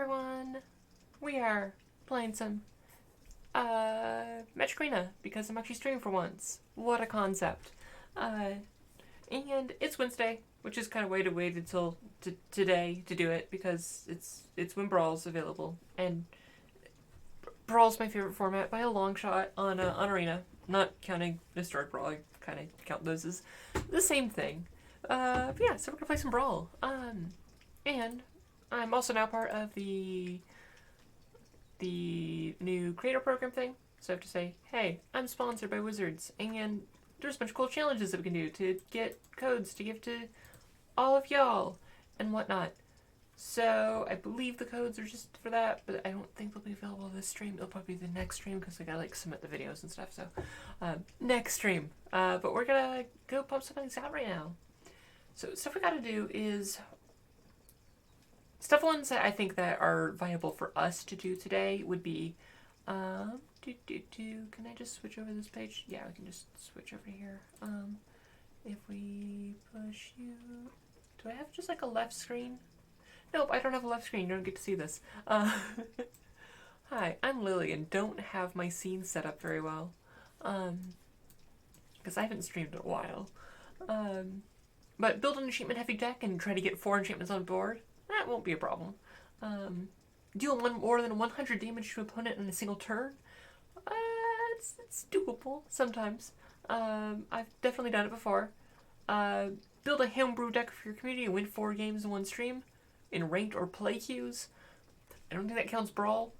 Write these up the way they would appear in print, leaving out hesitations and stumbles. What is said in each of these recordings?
everyone! We are playing some Magic Arena because I'm actually streaming for once. What a concept. And it's Wednesday, which is kind of waited until today to do it because it's when Brawl's available. And Brawl's my favorite format by a long shot on Arena. Not counting Historic Brawl, I kind of count those as the same thing. But yeah, so we're gonna play some Brawl. And I'm also now part of the new creator program thing. So I have to say, hey, I'm sponsored by Wizards, and there's a bunch of cool challenges that we can do to get codes to give to all of y'all and whatnot. So I believe the codes are just for that, but I don't think they'll be available this stream. It'll probably be the next stream because I gotta like submit the videos and stuff. So next stream. But we're gonna go pump some things out right now. So stuff we gotta do is ones that I think that are viable for us to do today would be, can I just switch over this page? Yeah, we can just switch over here. If we push you, do I have just like a left screen? Nope, I don't have a left screen. You don't get to see this. Hi, I'm Lily and don't have my scene set up very well. Because I haven't streamed in a while. But build an enchantment heavy deck and try to get 4 enchantments on board. That won't be a problem. Deal more than 100 damage to an opponent in a single turn. It's doable sometimes. I've definitely done it before. Build a homebrew deck for your community and win 4 games in one stream in ranked or play queues. I don't think that counts Brawl.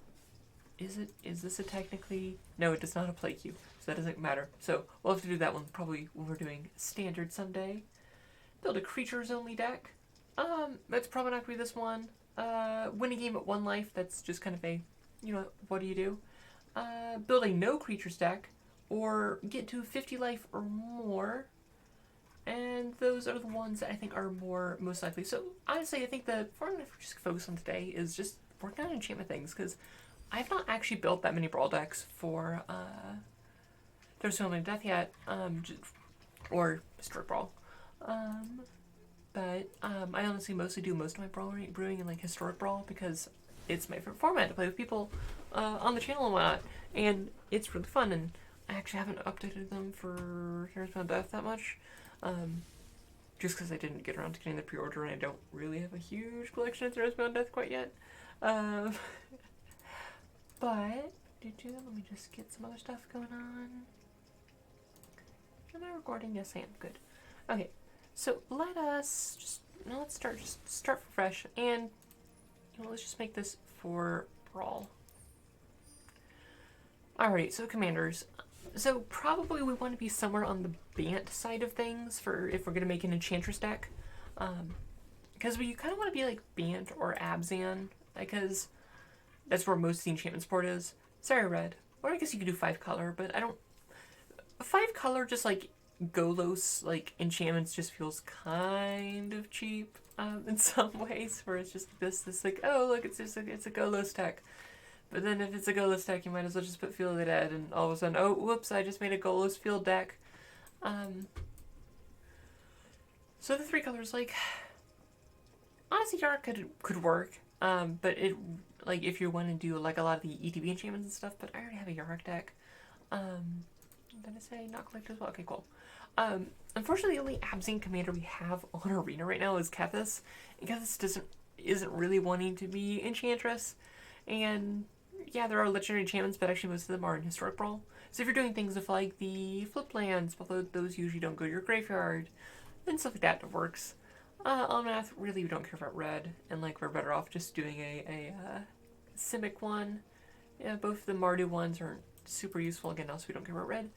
Is it? Is this a technically? No, it does not a play queue, so that doesn't matter. So we'll have to do that one probably when we're doing standard someday. Build a creatures only deck. That's probably not going to be this one. Win a game at 1 life, that's just kind of a, what do you do? Build a no creatures deck, or get to 50 life or more. And those are the ones that I think are most likely. So, honestly, I think the formula we're just focus on today is just working on enchantment things, because I've not actually built that many Brawl decks for, There's So Many Death yet, or Historic Brawl. But I honestly mostly do most of my Brawl brewing in like Historic Brawl because it's my favorite format to play with people on the channel and whatnot, and it's really fun. And I actually haven't updated them for Heroes Bound Death that much, just because I didn't get around to getting the pre-order, and I don't really have a huge collection of Heroes Bound Death quite yet. But let me just get some other stuff going on. Am I recording? Yes, I am. Good. Okay. So let's start fresh, and let's just make this for Brawl. Alright, so commanders. So probably we want to be somewhere on the Bant side of things for if we're gonna make an Enchantress deck, because you kind of want to be like Bant or Abzan, because that's where most of the enchantment support is. Sorry, red. Or I guess you could do 5 color, but I don't. 5 color just like Golos like enchantments just feels kind of cheap in some ways, where it's just this like, oh look, it's a Golos deck. But then if it's a Golos deck, you might as well just put Field of the Dead, and all of a sudden, oh whoops, I just made a Golos field deck. So the 3 colors, like, honestly Yark could work, but it, like, if you want to do like a lot of the ETB enchantments and stuff, but I already have a Yark deck. Did I say not collect as well? Okay, cool. Unfortunately, the only Abzan commander we have on Arena right now is Kethis, and Kethis isn't really wanting to be Enchantress, and yeah, there are legendary enchantments, but actually most of them are in Historic Brawl. So if you're doing things with like the flip lands, although those usually don't go to your graveyard, and stuff like that, it works. On math, really we don't care about red, and like we're better off just doing a Simic one. Yeah, both the Mardu ones aren't super useful, again, also we don't care about red.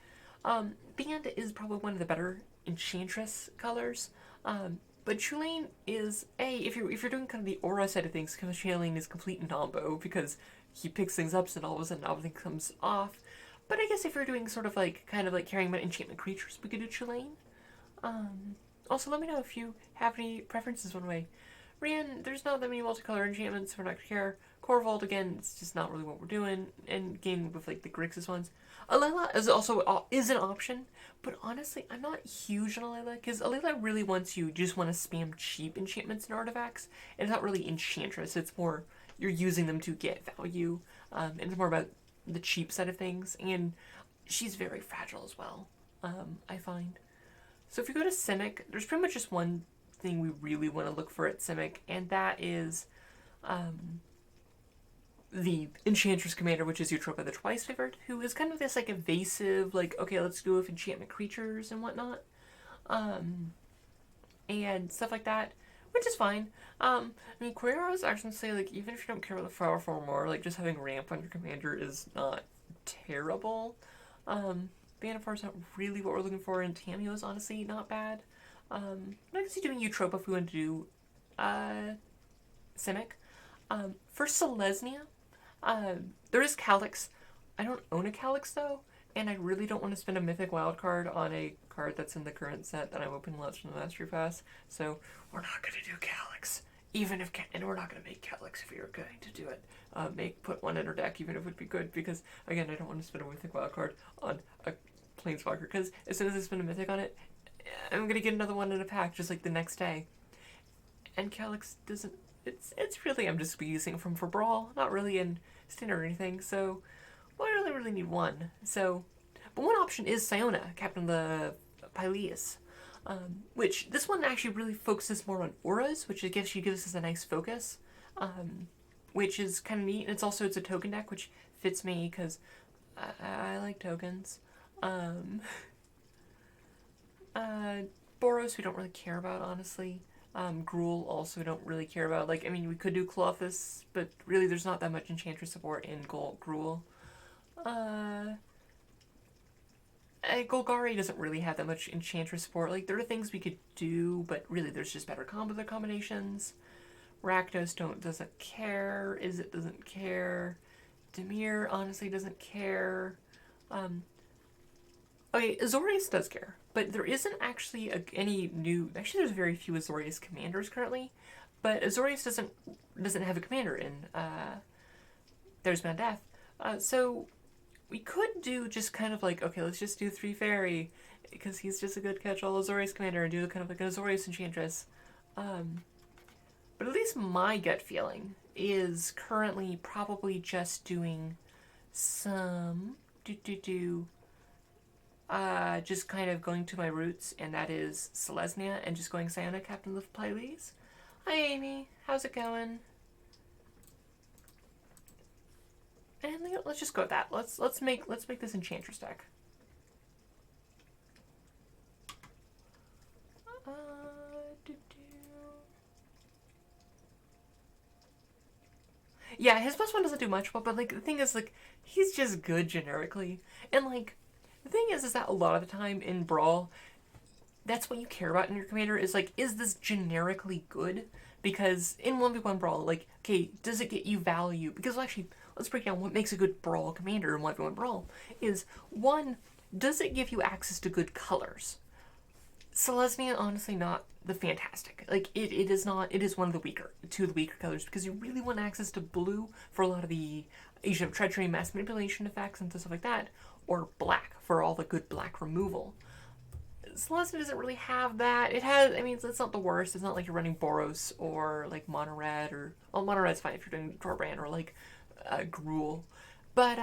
Band is probably one of the better Enchantress colors, but Chulane is if you're doing kind of the aura side of things, because Chulane is complete nombo because he picks things up and all of a sudden everything comes off. But I guess if you're doing sort of like kind of like caring about enchantment creatures, we could do Chulane. Also, let me know if you have any preferences one way. Rian, there's not that many multicolor enchantments, so we're not gonna care. Corvold, again, it's just not really what we're doing. And again, with like the Grixis ones. Alayla is also is an option, but honestly, I'm not huge on Alayla, because Alayla really wants you just want to spam cheap enchantments and artifacts, and it's not really Enchantress, it's more you're using them to get value, and it's more about the cheap side of things. And she's very fragile as well, I find. So if you go to Simic, there's pretty much just one thing we really want to look for at Simic, and that is the Enchantress Commander, which is Eutropa the Twice Favored, who is kind of this like evasive, like, okay, let's go with enchantment creatures and whatnot, and stuff like that, which is fine. I mean, Queer I was actually say, like, even if you don't care about the Flower Form more, like, just having ramp on your commander is not terrible. Bannerfar is not really what we're looking for, and Tamio is honestly not bad. I can see doing Eutropa if we want to do Simic. For Selesnya, there is Calyx. I don't own a Calyx though, and I really don't want to spend a Mythic Wildcard on a card that's in the current set that I'm opening lots from the Mastery Pass. So we're not going to do Calyx, even if, and we're not going to make Calyx if we were going to do it. Put one in our deck, even if it would be good, because again, I don't want to spend a Mythic Wildcard on a Planeswalker, because as soon as I spend a Mythic on it, I'm going to get another one in a pack just like the next day. And Calyx doesn't. It's really, I'm just using from for Brawl, not really in Standard or anything, so well, I really need one. So, but one option is Siona, Captain of the Pyleas, which this one actually really focuses more on auras, which she gives us a nice focus, which is kind of neat. And it's a token deck, which fits me because I like tokens. Boros we don't really care about, honestly. Gruul also don't really care about. Like, I mean, we could do Clothis, but really there's not that much Enchantress support in Gruul. Golgari doesn't really have that much Enchantress support. Like, there are things we could do, but really there's just better combinations. Rakdos doesn't care. Izzet doesn't care. Dimir honestly doesn't care. Okay, Azorius does care, but there isn't actually any new. Actually, there's very few Azorius commanders currently, but Azorius doesn't have a commander in There's Been Death. So we could do just kind of like, okay, let's just do 3 fairy because he's just a good catch-all Azorius commander and do kind of like an Azorius Enchantress. But at least my gut feeling is currently probably just doing some just kind of going to my roots, and that is Selesnya, and just going Siona, Captain of the Pyleas. Hi Amy, how's it going? And let's just go with that. Let's make this Enchantress deck. Yeah, his +1 doesn't do much, but like the thing is, like, he's just good generically, and like the thing is that a lot of the time in Brawl, that's what you care about in your commander is like, is this generically good? Because in 1v1 Brawl, like, okay, does it get you value? Because actually, let's break down what makes a good Brawl commander in 1v1 Brawl. Is, one, does it give you access to good colors? Selesnya, honestly, not the fantastic. Like, it is not, it is one of the weaker colors, because you really want access to blue for a lot of the Agent of Treachery, Mass Manipulation effects, and stuff like that, or black for all the good black removal. Selesnya doesn't really have that. It has, I mean, it's not the worst. It's not like you're running Boros or like Mono Red, or, well, Mono Red's fine if you're doing Torbrand or like Gruul. But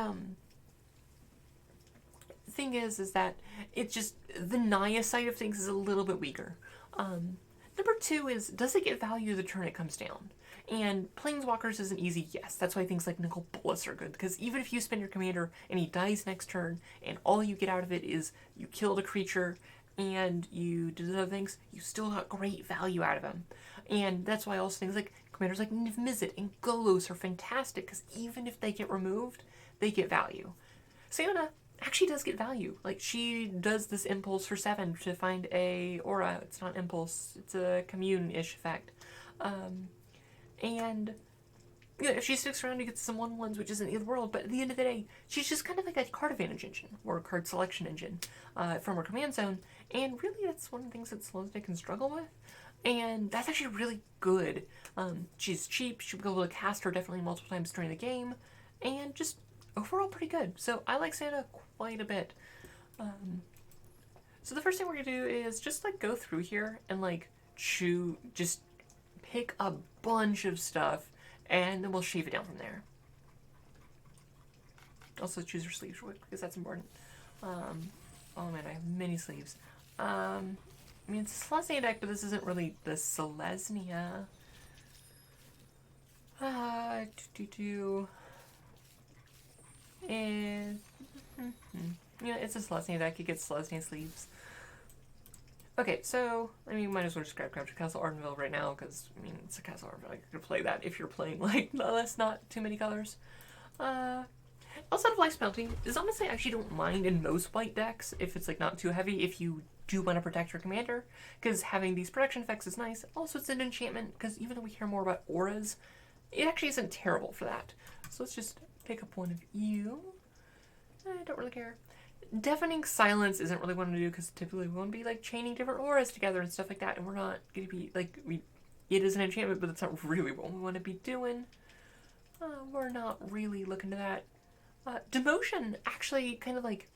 the thing is that it's just, the Naya side of things is a little bit weaker. Number 2 is, does it get value the turn it comes down? And Planeswalkers is an easy yes. That's why things like Nicol Bolas are good, because even if you spend your commander and he dies next turn, and all you get out of it is you killed a creature and you did other things, you still got great value out of him. And that's why also things like commanders like Niv-Mizzet and Golos are fantastic, because even if they get removed, they get value. Siona actually does get value. Like, she does this impulse for 7 to find a aura. It's not impulse, it's a commune-ish effect. And you know, if she sticks around to get some 1/1s, which isn't the end of the world, but at the end of the day, she's just kind of like a card advantage engine, or a card selection engine, from her command zone, and really that's one of the things that Selesnya can struggle with, and that's actually really good. She's cheap, she'll be able to cast her definitely multiple times during the game, and just overall pretty good. So I like Siona quite a bit. So the first thing we're gonna do is just like go through here and like just pick a bunch of stuff and then we'll shave it down from there. Also choose your sleeves real quick, because that's important. Oh man, I have many sleeves. I mean, it's a Selesnya deck, but this isn't really the Selesnya. And yeah, it's a Selesnya deck. It gets Selesnya sleeves. Okay, so I mean, might as well just grab Castle Ardenville right now, because I mean, it's a Castle Ardenville. You could play that if you're playing like less, not too many colors. Outside of Life's Bounty, is honestly I actually don't mind in most white decks if it's like not too heavy. If you do want to protect your commander, because having these protection effects is nice. Also, it's an enchantment, because even though we hear more about auras, it actually isn't terrible for that. So let's just pick up one of you. I don't really care. Deafening Silence isn't really what I want to do, because typically we want to be like chaining different auras together and stuff like that, and we're not going to be like, it is an enchantment, but it's not really what we want to be doing. We're not really looking to that. Demotion actually kind of like,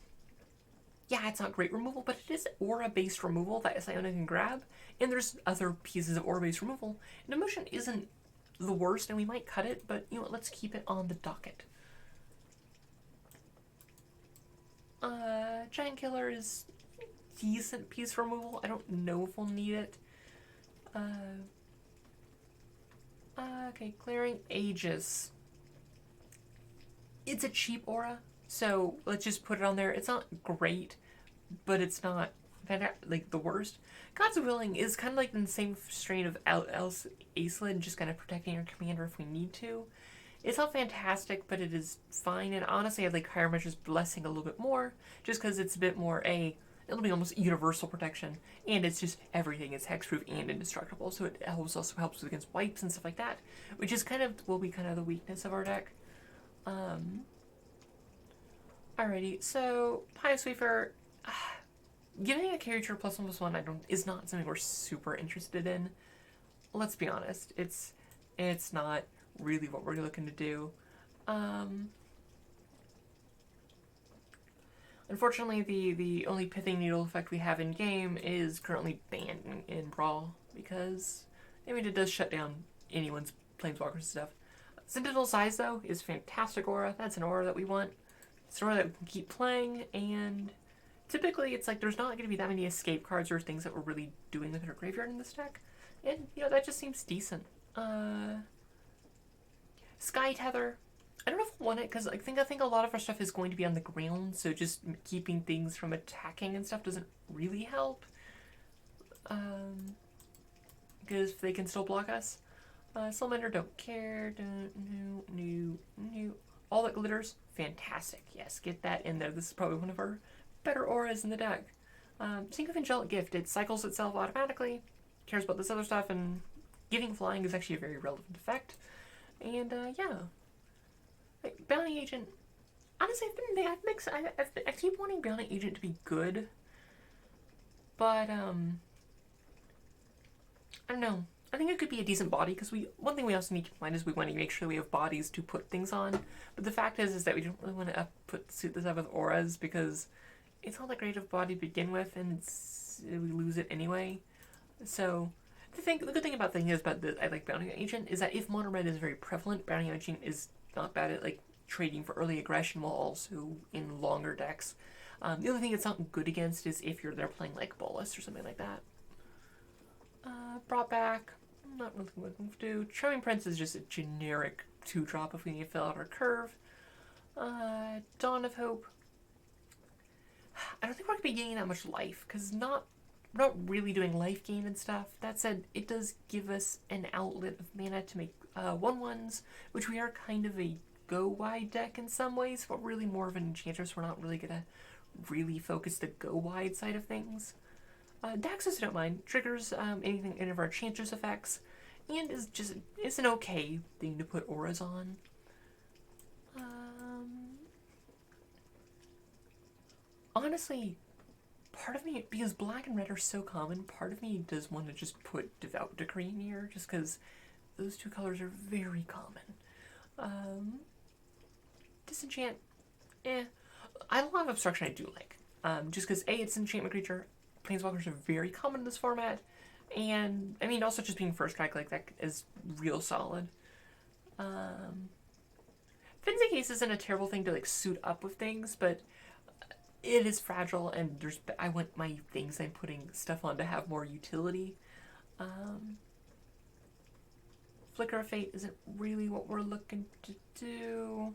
yeah, it's not great removal, but it is aura-based removal that Siona can grab, and there's other pieces of aura-based removal. Demotion isn't the worst, and we might cut it, but you know what, let's keep it on the docket. Giant Killer is decent piece for removal. I don't know if we'll need it. Okay, Clearing Aegis. It's a cheap aura, so let's just put it on there. It's not great, but it's not like the worst. Gods Willing is kind of like in the same strain of Else Acelid, just kind of protecting your commander if we need to. It's not fantastic, but it is fine, and honestly I like Higher Measure's Blessing a little bit more, just because it's a bit more it'll be almost universal protection, and it's just everything. It's hexproof and indestructible, so it also helps against wipes and stuff like that, which is will be kind of the weakness of our deck. Alrighty, so Pious Wafer, giving a character +1/+1 is not something we're super interested in. Let's be honest, it's not really what we're looking to do. Unfortunately, the only Pithing Needle effect we have in game is currently banned in Brawl, because I mean it does shut down anyone's Planeswalkers and stuff. Sentinel Size, though, is fantastic aura. That's an aura that we want. It's an aura that we can keep playing, and typically it's like there's not going to be that many escape cards or things that we're really doing with our graveyard in this deck. And, you know, that just seems decent. Sky Tether. I don't know if I want it, because I think a lot of our stuff is going to be on the ground, so just keeping things from attacking and stuff doesn't really help. Because they can still block us. Salamander, don't care. No. All that glitters, fantastic. Yes, get that in there. This is probably one of our better auras in the deck. Think of Angelic Gift. It cycles itself automatically, cares about this other stuff, and giving flying is actually a very relevant effect. And yeah. Like, Bounty Agent. Honestly, I keep wanting Bounty Agent to be good, but I don't know. I think it could be a decent body, because one thing we also need to mind is we want to make sure we have bodies to put things on. But the fact is that we don't really want to suit this up with auras, because it's not that great of a body to begin with, and we lose it anyway. So the good thing about I like Bounty Agent is that if mono red is very prevalent, Bounty Agent is not bad at like trading for early aggression, while also in longer decks. The only thing it's not good against is if they're playing like Bolus or something like that. Brought back. I'm not really looking to do. Charming Prince is just a generic 2-drop if we need to fill out our curve. Dawn of Hope. I don't think we're going to be gaining that much life, because we're not really doing life gain and stuff. That said, it does give us an outlet of mana to make 1/1s, which we are kind of a go-wide deck in some ways, but really more of an enchantress. We're not really going to really focus the go-wide side of things. Daxus, I don't mind. Triggers any of our enchantress effects, and it's an okay thing to put auras on. Honestly, part of me, because black and red are so common, part of me does want to just put Devout Decree in here, just because those two colors are very common. Disenchant, I don't have Obstruction I do like. Just because it's an enchantment creature. Planeswalkers are very common in this format, and I mean also just being first strike like that is real solid. Fencing case isn't a terrible thing to like suit up with things, but it is fragile, and I want my things I'm putting stuff on to have more utility. Flicker of Fate isn't really what we're looking to do.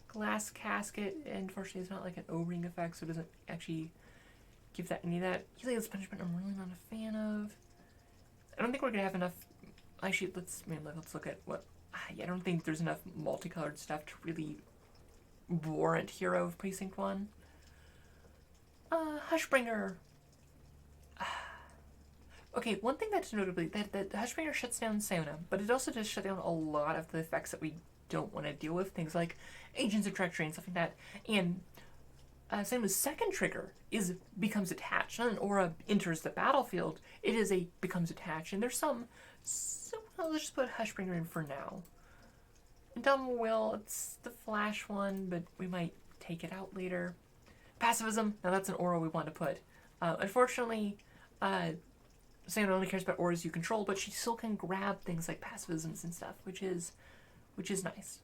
Glass Casket, unfortunately, it's not like an O-ring effect, so it doesn't actually give that any of that. Helios Punishment, I'm really not a fan of. I don't think we're gonna have enough. Actually, let's look at what. I don't think there's enough multicolored stuff to really warrant Hero of Precinct 1. Hushbringer. Okay, one thing that's notably that Hushbringer shuts down Siona, but it also does shut down a lot of the effects that we don't want to deal with, things like Agents of Treachery and stuff like that. And Siona's second trigger becomes attached. Not an aura enters the battlefield, it is a becomes attached. And there's some, so let's just put Hushbringer in for now. Indomitable Will, it's the flash one, but we might take it out later. Pacifism, now that's an aura we want to put. Unfortunately, Siona only cares about auras you control, but she still can grab things like pacifisms and stuff, which is nice.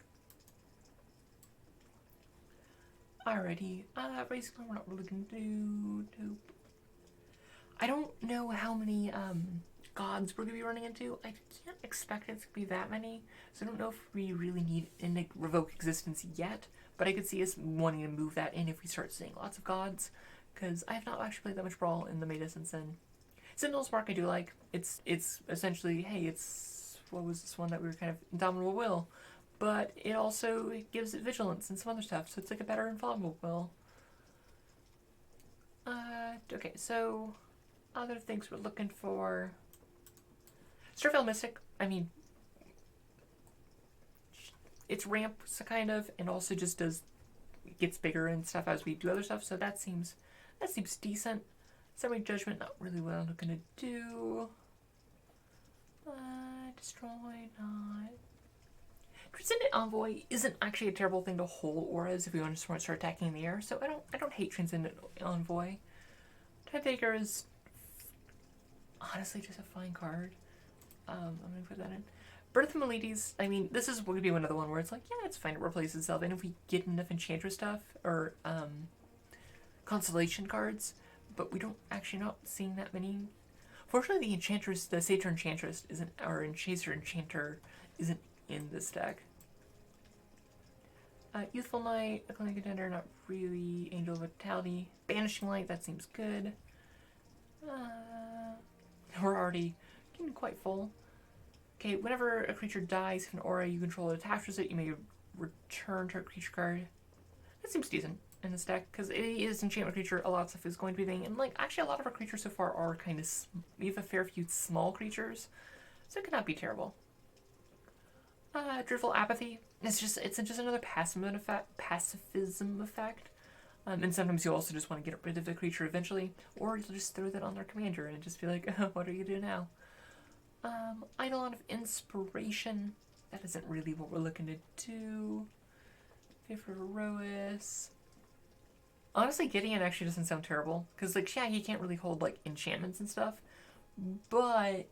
Alrighty, basically we're not really gonna do. I don't know how many gods we're gonna be running into. I can't expect it to be that many, so I don't know if we really need to revoke existence yet. But I could see us wanting to move that in if we start seeing lots of gods, because I have not actually played that much Brawl in the meta since then. Sentinel's Mark I do like. It's essentially, hey, it's, what was this one that we were kind of, Indomitable Will, but it also gives it vigilance and some other stuff, so it's like a better Infallible Will. Okay, so other things we're looking for. Starveil Mystic, I mean, it's ramps kind of, and also just gets bigger and stuff as we do other stuff, so that seems decent. Summary Judgment, not really what I'm looking to do. Destroy, not. Transcendent Envoy isn't actually a terrible thing to hold auras if we want to start attacking in the air, so I don't hate Transcendent Envoy. Timebaker is honestly just a fine card. I'm gonna put that in. Birth of Meletes, I mean, this is going to be another one where it's like, yeah, it's fine, it replaces itself, and if we get enough Enchantress stuff, or Constellation cards, but we don't actually not seeing that many. Fortunately, the Enchantress, the Satyr Enchantress isn't, or Chaser Enchanter isn't in this deck. Youthful Knight, a Clan Contender, not really. Angel of Vitality, Banishing Light, that seems good. We're already getting quite full. Okay, whenever a creature dies, if an aura you control attaches it, you may return to a creature card. That seems decent in this deck, because it is enchantment creature, a lot of stuff is going to be thing, and like, actually a lot of our creatures so far are kind of, we have a fair few small creatures, so it could not be terrible. Driftful Apathy, it's just another pacifism effect, and sometimes you also just want to get rid of the creature eventually, or you'll just throw that on their commander and just be like, what are you doing now? Eidolon of Inspiration, that isn't really what we're looking to do. Favor of Erois. Honestly, Gideon actually doesn't sound terrible, because like, yeah, he can't really hold like enchantments and stuff, but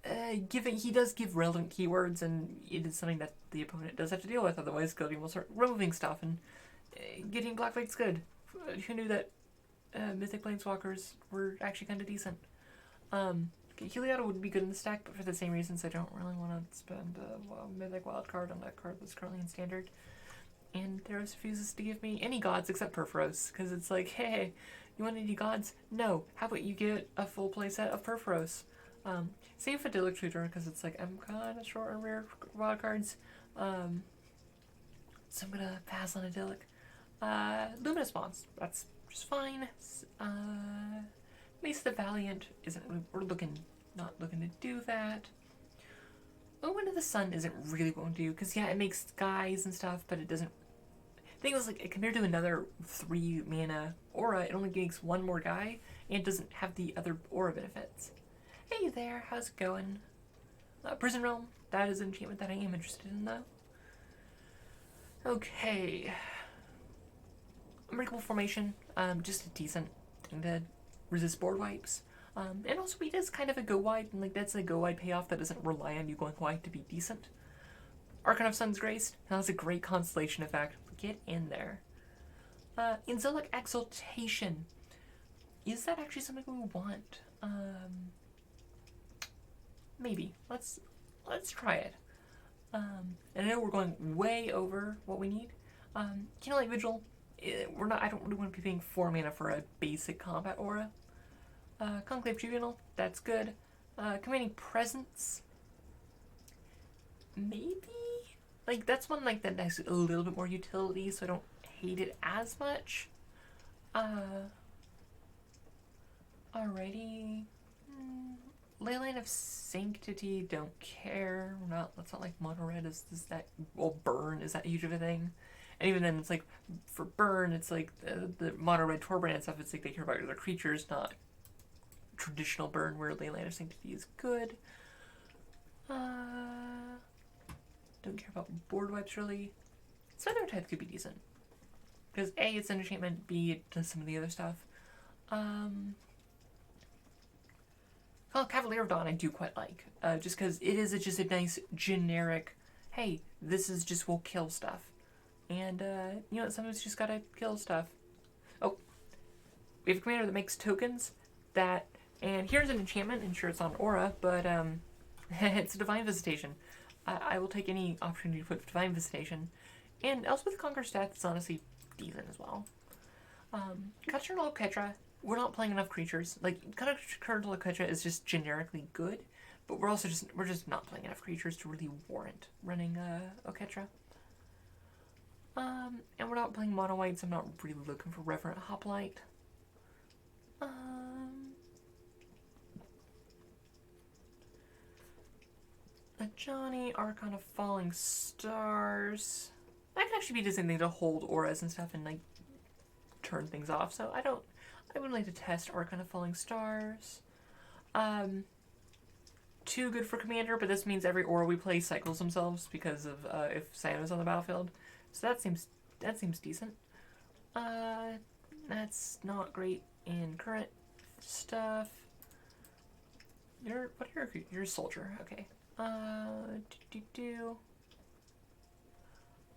he does give relevant keywords, and it is something that the opponent does have to deal with, otherwise Gideon will start removing stuff, and Gideon Blacklight's good. Who knew that Mythic Planeswalkers were actually kind of decent? Heliod would be good in the stack, but for the same reasons, I don't really want to spend a Mythic Wild card on that card that's currently in Standard. And Theros refuses to give me any gods except Purphoros, because it's like, hey, you want any gods? No. How about you get a full playset of Purphoros? Same for Idyllic Tutor, because it's like, I'm kind of short on rare wild cards. So I'm going to pass on Idyllic. Luminous Bonds, that's just fine. Mace the Valiant isn't really, we're not looking to do that. Omen of the Sun isn't really what to do, because yeah, it makes skies and stuff, but it doesn't. The thing is, like, compared to another 3 mana aura, it only makes one more guy, and it doesn't have the other aura benefits. Hey there, how's it going? Prison Realm, that is an enchantment that I am interested in, though. Okay. Unbreakable Formation, just a decent thing to resist board wipes. And also it is kind of a go wide, and like that's a go wide payoff that doesn't rely on you going wide to be decent. Archon of Sun's Grace. That's a great constellation effect. Get in there. Angelic Exaltation. Is that actually something we want? Maybe. Let's try it. And I know we're going way over what we need. Candlelight Vigil. I don't really want to be paying 4 mana for a basic combat aura. Conclave Juvenile. That's good. Commanding Presence. Maybe? Like, that's one like that has a little bit more utility, so I don't hate it as much. Alrighty. Leyline of Sanctity, don't care. That's not like mono red is that, well, burn is that huge of a thing. And even then, it's like, for burn, it's like the mono red Torbrand and stuff, it's like they care about other creatures, not traditional burn where Leyline of Sanctity is good. Don't care about board wipes really. Feather type could be decent. Because A, it's an enchantment, B, it does some of the other stuff. Cavalier of Dawn I do quite like. Just because it is just a nice generic, hey, this is just will kill stuff. And, you know what, sometimes you just gotta kill stuff. Oh, we have a commander that makes tokens that, and here's an enchantment, and sure it's on aura, but it's a Divine Visitation. I will take any opportunity to put Divine Visitation. And Elspeth Conqueror's Death is honestly decent as well. Nocturnal Ketra, we're not playing enough creatures. Like, Nocturnal Ketra is just generically good, but we're just not playing enough creatures to really warrant running Oketra. And we're not playing mono whites. I'm not really looking for Reverent Hoplite. A Johnny, Archon of Falling Stars. That could actually be just something to hold auras and stuff and like turn things off. So I would like to test Archon of Falling Stars. Too good for Commander, but this means every aura we play cycles themselves because of if Siona's on the battlefield. So that seems decent. That's not great in current stuff. You're a soldier, okay.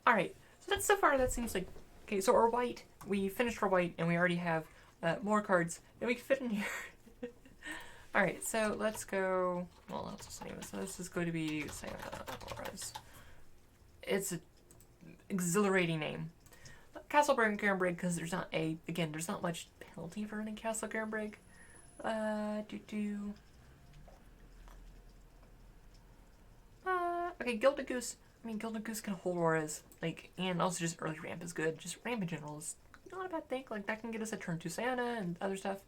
Alright, so far that seems like, okay, so our white, we finished our white and we already have more cards than we can fit in here. Alright, so let's go, well, let's just name this. So this is going to be Siona Auras. It's an exhilarating name. Castle Garenbrig, because there's not much penalty for running Castle Garenbrig. Okay, Gilded Goose. I mean, Gilded Goose can hold auras, like, and also just early ramp is good. Just ramp in general is not a bad thing. Like, that can get us a turn 2 Siona and other stuff.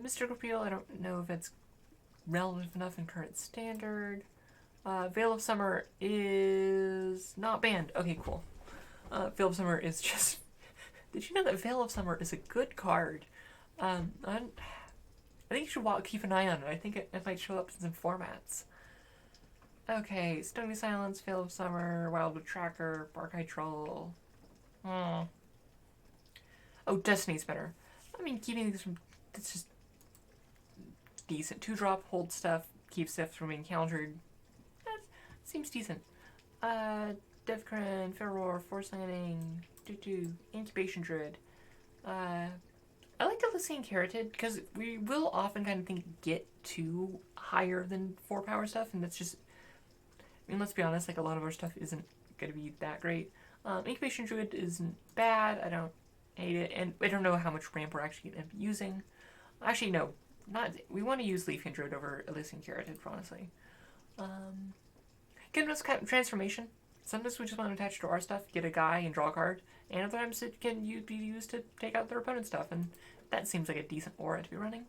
Mystical Appeal, I don't know if it's relevant enough in current standard. Veil of Summer is not banned. Okay, cool. Veil of Summer is just... Did you know that Veil of Summer is a good card? I think you should keep an eye on it. I think it might show up in some formats. Okay, Stony Silence, Veil of Summer, Wildwood Tracker, Bark-Eye Troll. Oh, Destiny Spinner. I mean, keeping these from... It's just decent. 2-drop, hold stuff, keep stuff from being countered. That seems decent. Devcran, Ferror, Force Landing, Incubation Druid. I like the Lycian Carotid because we will often kind of get to higher than 4 power stuff, and that's just... I mean, let's be honest, like, a lot of our stuff isn't going to be that great. Incubation Druid isn't bad. I don't hate it, and I don't know how much ramp we're actually going to be using. Actually, no. We want to use Leaf Druid over Elysian Carotid, honestly. Kingdom's Transformation. Sometimes we just want to attach to our stuff, get a guy, and draw a card. And other times it can be used to take out their opponent's stuff, and that seems like a decent aura to be running.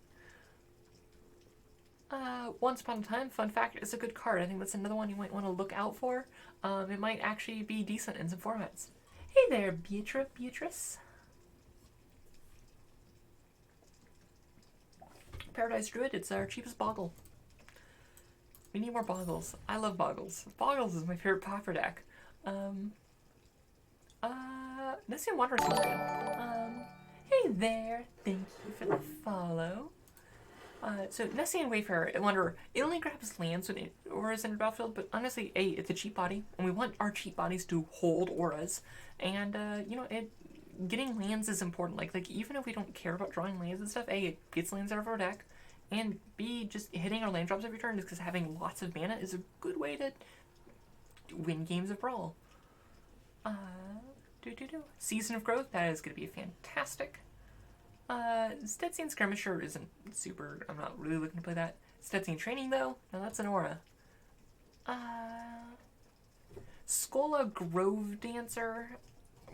Once Upon a Time, fun fact, it's a good card. I think that's another one you might want to look out for. It might actually be decent in some formats. Hey there, Beatrice. Paradise Druid, it's our cheapest Boggle. We need more Boggles. I love Boggles. Boggles is my favorite popper deck. Nessian Wanderer seems good. Hey there, thank you for the follow. So Nessie and Wayfarer, I wonder, it only grabs lands when auras in the battlefield, but honestly, it's a cheap body, and we want our cheap bodies to hold auras, and getting lands is important. Like even if we don't care about drawing lands and stuff, A, it gets lands out of our deck, and B, just hitting our land drops every turn, because having lots of mana is a good way to win games of Brawl. Season of Growth, that is going to be fantastic. Stetson Skirmisher isn't super, I'm not really looking to play that. Stetson Training though, now that's an aura. Skola Grove Dancer,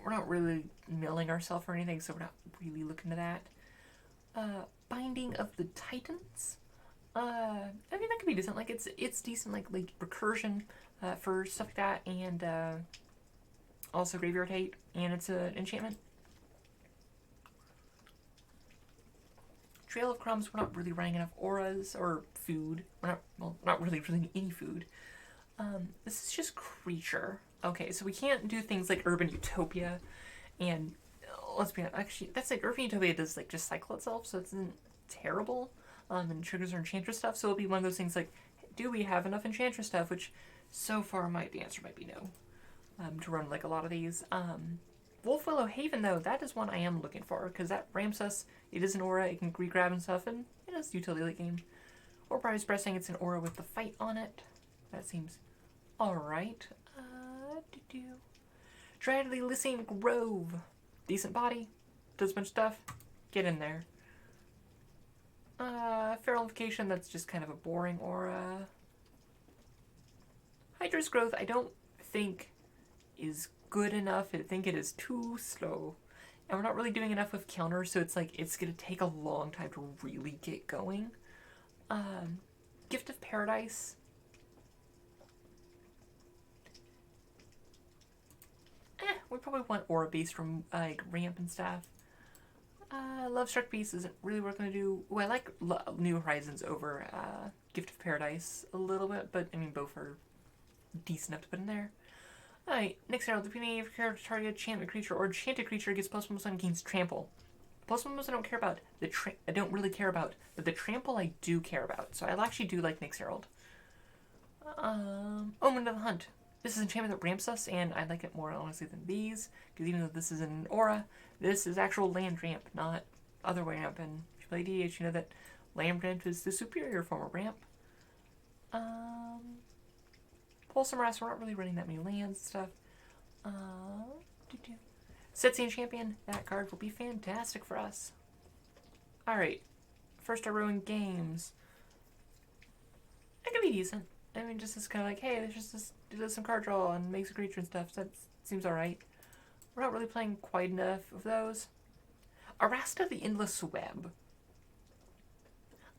we're not really milling ourselves or anything, so we're not really looking to that. Binding of the Titans, I mean that could be decent, like it's decent, like recursion for stuff like that, and also Graveyard Hate, and it's an enchantment. Trail of Crumbs, we're not really running enough auras or food. We're not really running any food. This is just creature. Okay, so we can't do things like Urban Utopia, and let's be honest, actually, that's like Urban Utopia does like just cycle itself, so it isn't terrible. And triggers our Enchantress stuff, so it'll be one of those things like, do we have enough Enchantress stuff? Which so far the answer might be no. To run like a lot of these. Wolf Willow Haven, though, that is one I am looking for, because that ramps us. It is an aura, it can re-grab and stuff, and it has utility late game. Or Prize Pressing, it's an aura with the fight on it. That seems alright. Dryadly Lysine Grove. Decent body, does a bunch of stuff. Get in there. Feral Invocation, that's just kind of a boring aura. Hydra's Growth, I don't think is good enough. I think it is too slow, and we're not really doing enough with counters, so it's like it's gonna take a long time to really get going. Gift of Paradise, we probably want aura based from like ramp and stuff. Love Struck Beast isn't really what we're gonna do. Oh, I like New Horizons over Gift of Paradise a little bit, but I mean both are decent enough to put in there. Alright, next arrow, depending if your target enchantment creature or enchanted creature gets +1/+1 and gains trample. +1/+1 I don't care about. I don't really care about, but the trample I do care about. So I'll actually do like Nyx Herald. Omen of the Hunt. This is an enchantment that ramps us, and I like it more honestly than these, because even though this is an aura, this is actual land ramp, not other way ramp. And if you play DH, you know that land ramp is the superior form of ramp. Wholesome Rest, we're not really running that many lands and stuff. Setsing Champion, that card will be fantastic for us. Alright, first our Ruin Games. It could be decent. I mean, just as kind of like, hey, there's just this, does some card draw and makes a creature and stuff, so that seems alright. We're not really playing quite enough of those. Arasta the Endless Web.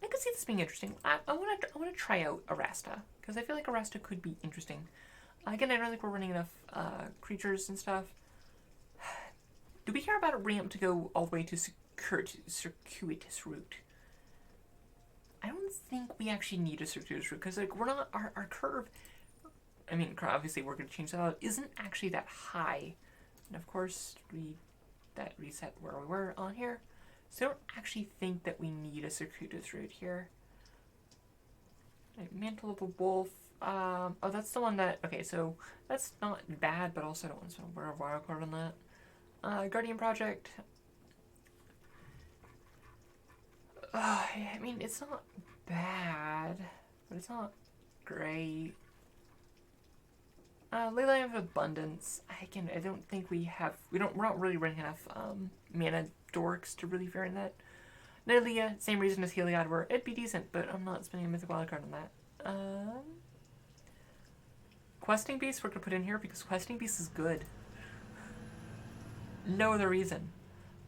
I could see this being interesting. I want to try out Arasta, because I feel like Arasta could be interesting. Again, I don't think we're running enough creatures and stuff. Do we care about a ramp to go all the way to Circuitous Route? I don't think we actually need a Circuitous Route, because like we're not, our curve, I mean, obviously we're going to change that out, isn't actually that high. And of course, that reset where we were on here. So I don't actually think that we need a Circuitous Route here. Right, Mantle of the Wolf. Oh, that's the one that... Okay, so that's not bad, but also I don't want to wear a wild card on that. Guardian Project. I mean, it's not bad, but it's not great. Leyline of Abundance. I don't think we're not really running enough mana dorks to really vary in that. Nidalee, same reason as Heliod, where it'd be decent, but I'm not spending a Mythic Wildcard on that. Questing Beast we're gonna put in here because Questing Beast is good. No other reason.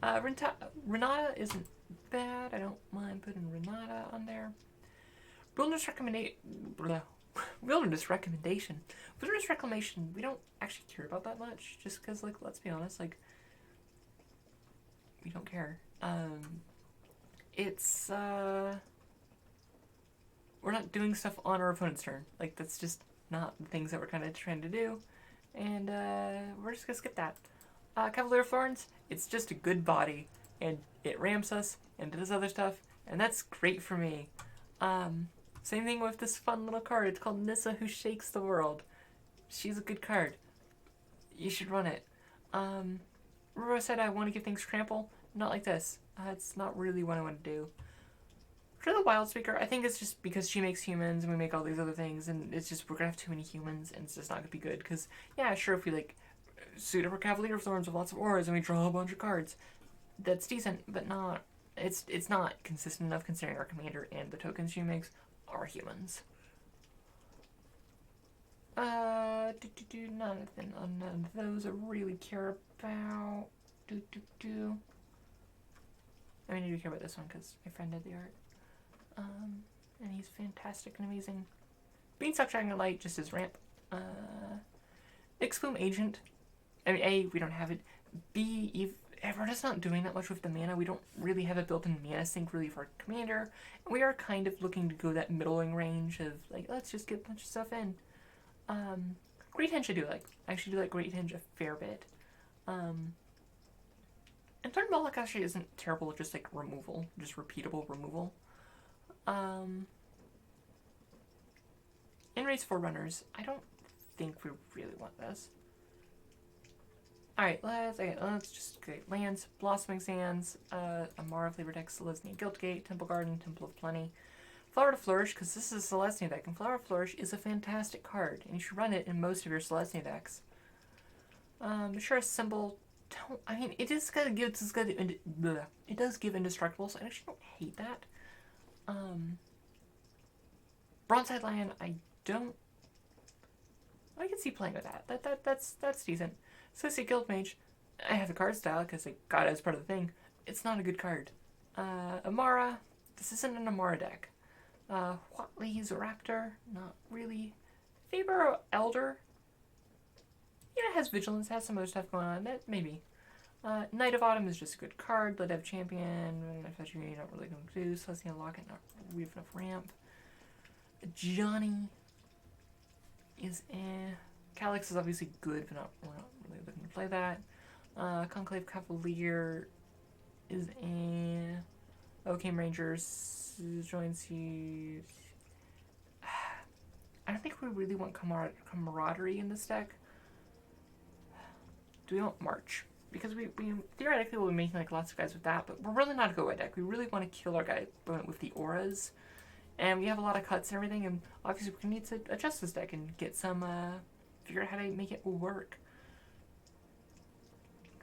Renata isn't bad. I don't mind putting Renata on there. Wilderness Recommendation. Wilderness Reclamation, we don't actually care about that much, just because, like, let's be honest, like, we don't care. It's, we're not doing stuff on our opponent's turn. Like, that's just not the things that we're kind of trying to do. And, we're just gonna skip that. Cavalier of Thorns, it's just a good body, and it ramps us, and does other stuff, and that's great for me. Same thing with this fun little card. It's called Nissa Who Shakes the World. She's a good card. You should run it. Roro said I want to give things trample. Not like this. It's not really what I want to do. For the Wild Speaker, I think it's just because she makes humans and we make all these other things, and it's just we're gonna have too many humans and it's just not gonna be good. Because, yeah, sure, if we like suit up our Cavalier of Thorns with lots of auras and we draw a bunch of cards, that's decent, but not. It's not consistent enough considering our commander and the tokens she makes are humans. None of those I really care about. I mean, I do care about this one because my friend did the art. And he's fantastic and amazing. Beanstalk Dragon Light just his ramp. Exflume Agent. I mean, A, we don't have it. B, we're just not doing that much with the mana. We don't really have a built-in mana sink really for our commander. And we are kind of looking to go that middling range of, like, let's just get a bunch of stuff in. Great Henge I actually do like Great Henge a fair bit. And Thorn Bollock actually isn't terrible, just like removal, just repeatable removal. In-race Forerunners, I don't think we really want this. Alright, let's just get lands, Blossoming Sands, Amara Flavor Deck, Selesnya Guildgate, Temple Garden, Temple of Plenty. Flower to Flourish, because this is a Selesnya deck, and Flower to Flourish is a fantastic card, and you should run it in most of your Selesnya decks. Sure, Symbol, it does give Indestructible, so I actually don't hate that. Bronzeside Land, I can see playing with that. That's decent. Celestia Guildmage, I have the card style because I got it as part of the thing. It's not a good card. Amara, this isn't an Amara deck. Huatley's Raptor, not really. Faber Elder, yeah, it has Vigilance, has some other stuff going on. That maybe. Knight of Autumn is just a good card. Ledev Champion, not really going to do. Celestia Locket, not we have enough ramp. Johnny is Calyx is obviously good, but we're not really looking to play that. Conclave Cavalier is Ocame Rangers joins you. I don't think we really want camaraderie in this deck. Do we want March? Because we theoretically will be making like lots of guys with that, but we're really not a go-away deck. We really want to kill our guy with the auras. And we have a lot of cuts and everything, and obviously we need to adjust this deck and get some, figure out how to make it work.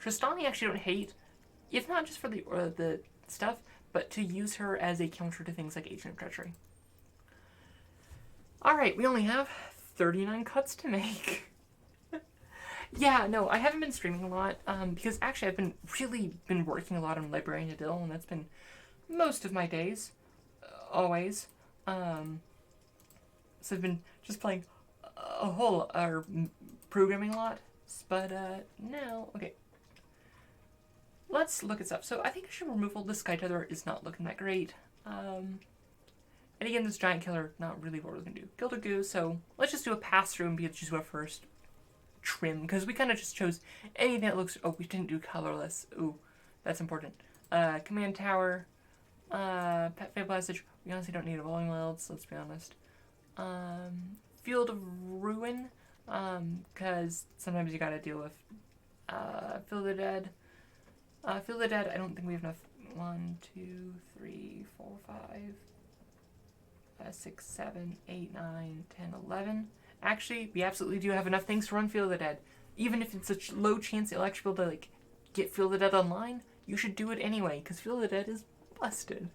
Tristani I actually don't hate. It's not just for the stuff, but to use her as a counter to things like Agent of Treachery. Alright, we only have 39 cuts to make. Yeah, no, I haven't been streaming a lot, because actually I've really been working a lot on Librarian Adil, and that's been most of my days. Always. So I've been just playing programming a lot, but no, okay. Let's look at stuff. So I think I should removal. This Sky Tether is not looking that great. And again, this Giant Killer, not really what we're going to do. Gilded Goose, so let's just do a pass through and be able to choose our first trim, because we kind of just chose anything that looks, we didn't do colorless. Ooh, that's important. Command Tower, Pet Fable Passage. We honestly don't need a Volume Wilds, let's be honest. Field of Ruin, because sometimes you gotta deal with Field of the Dead. Field of the Dead, I don't think we have enough. 1, 2, 3, 4, 5, 6, 7, 8, 9, 10, 11. Actually, we absolutely do have enough things to run Field of the Dead. Even if it's such low chance you'll actually be able to like get Field of the Dead online, you should do it anyway, because Field of the Dead is busted.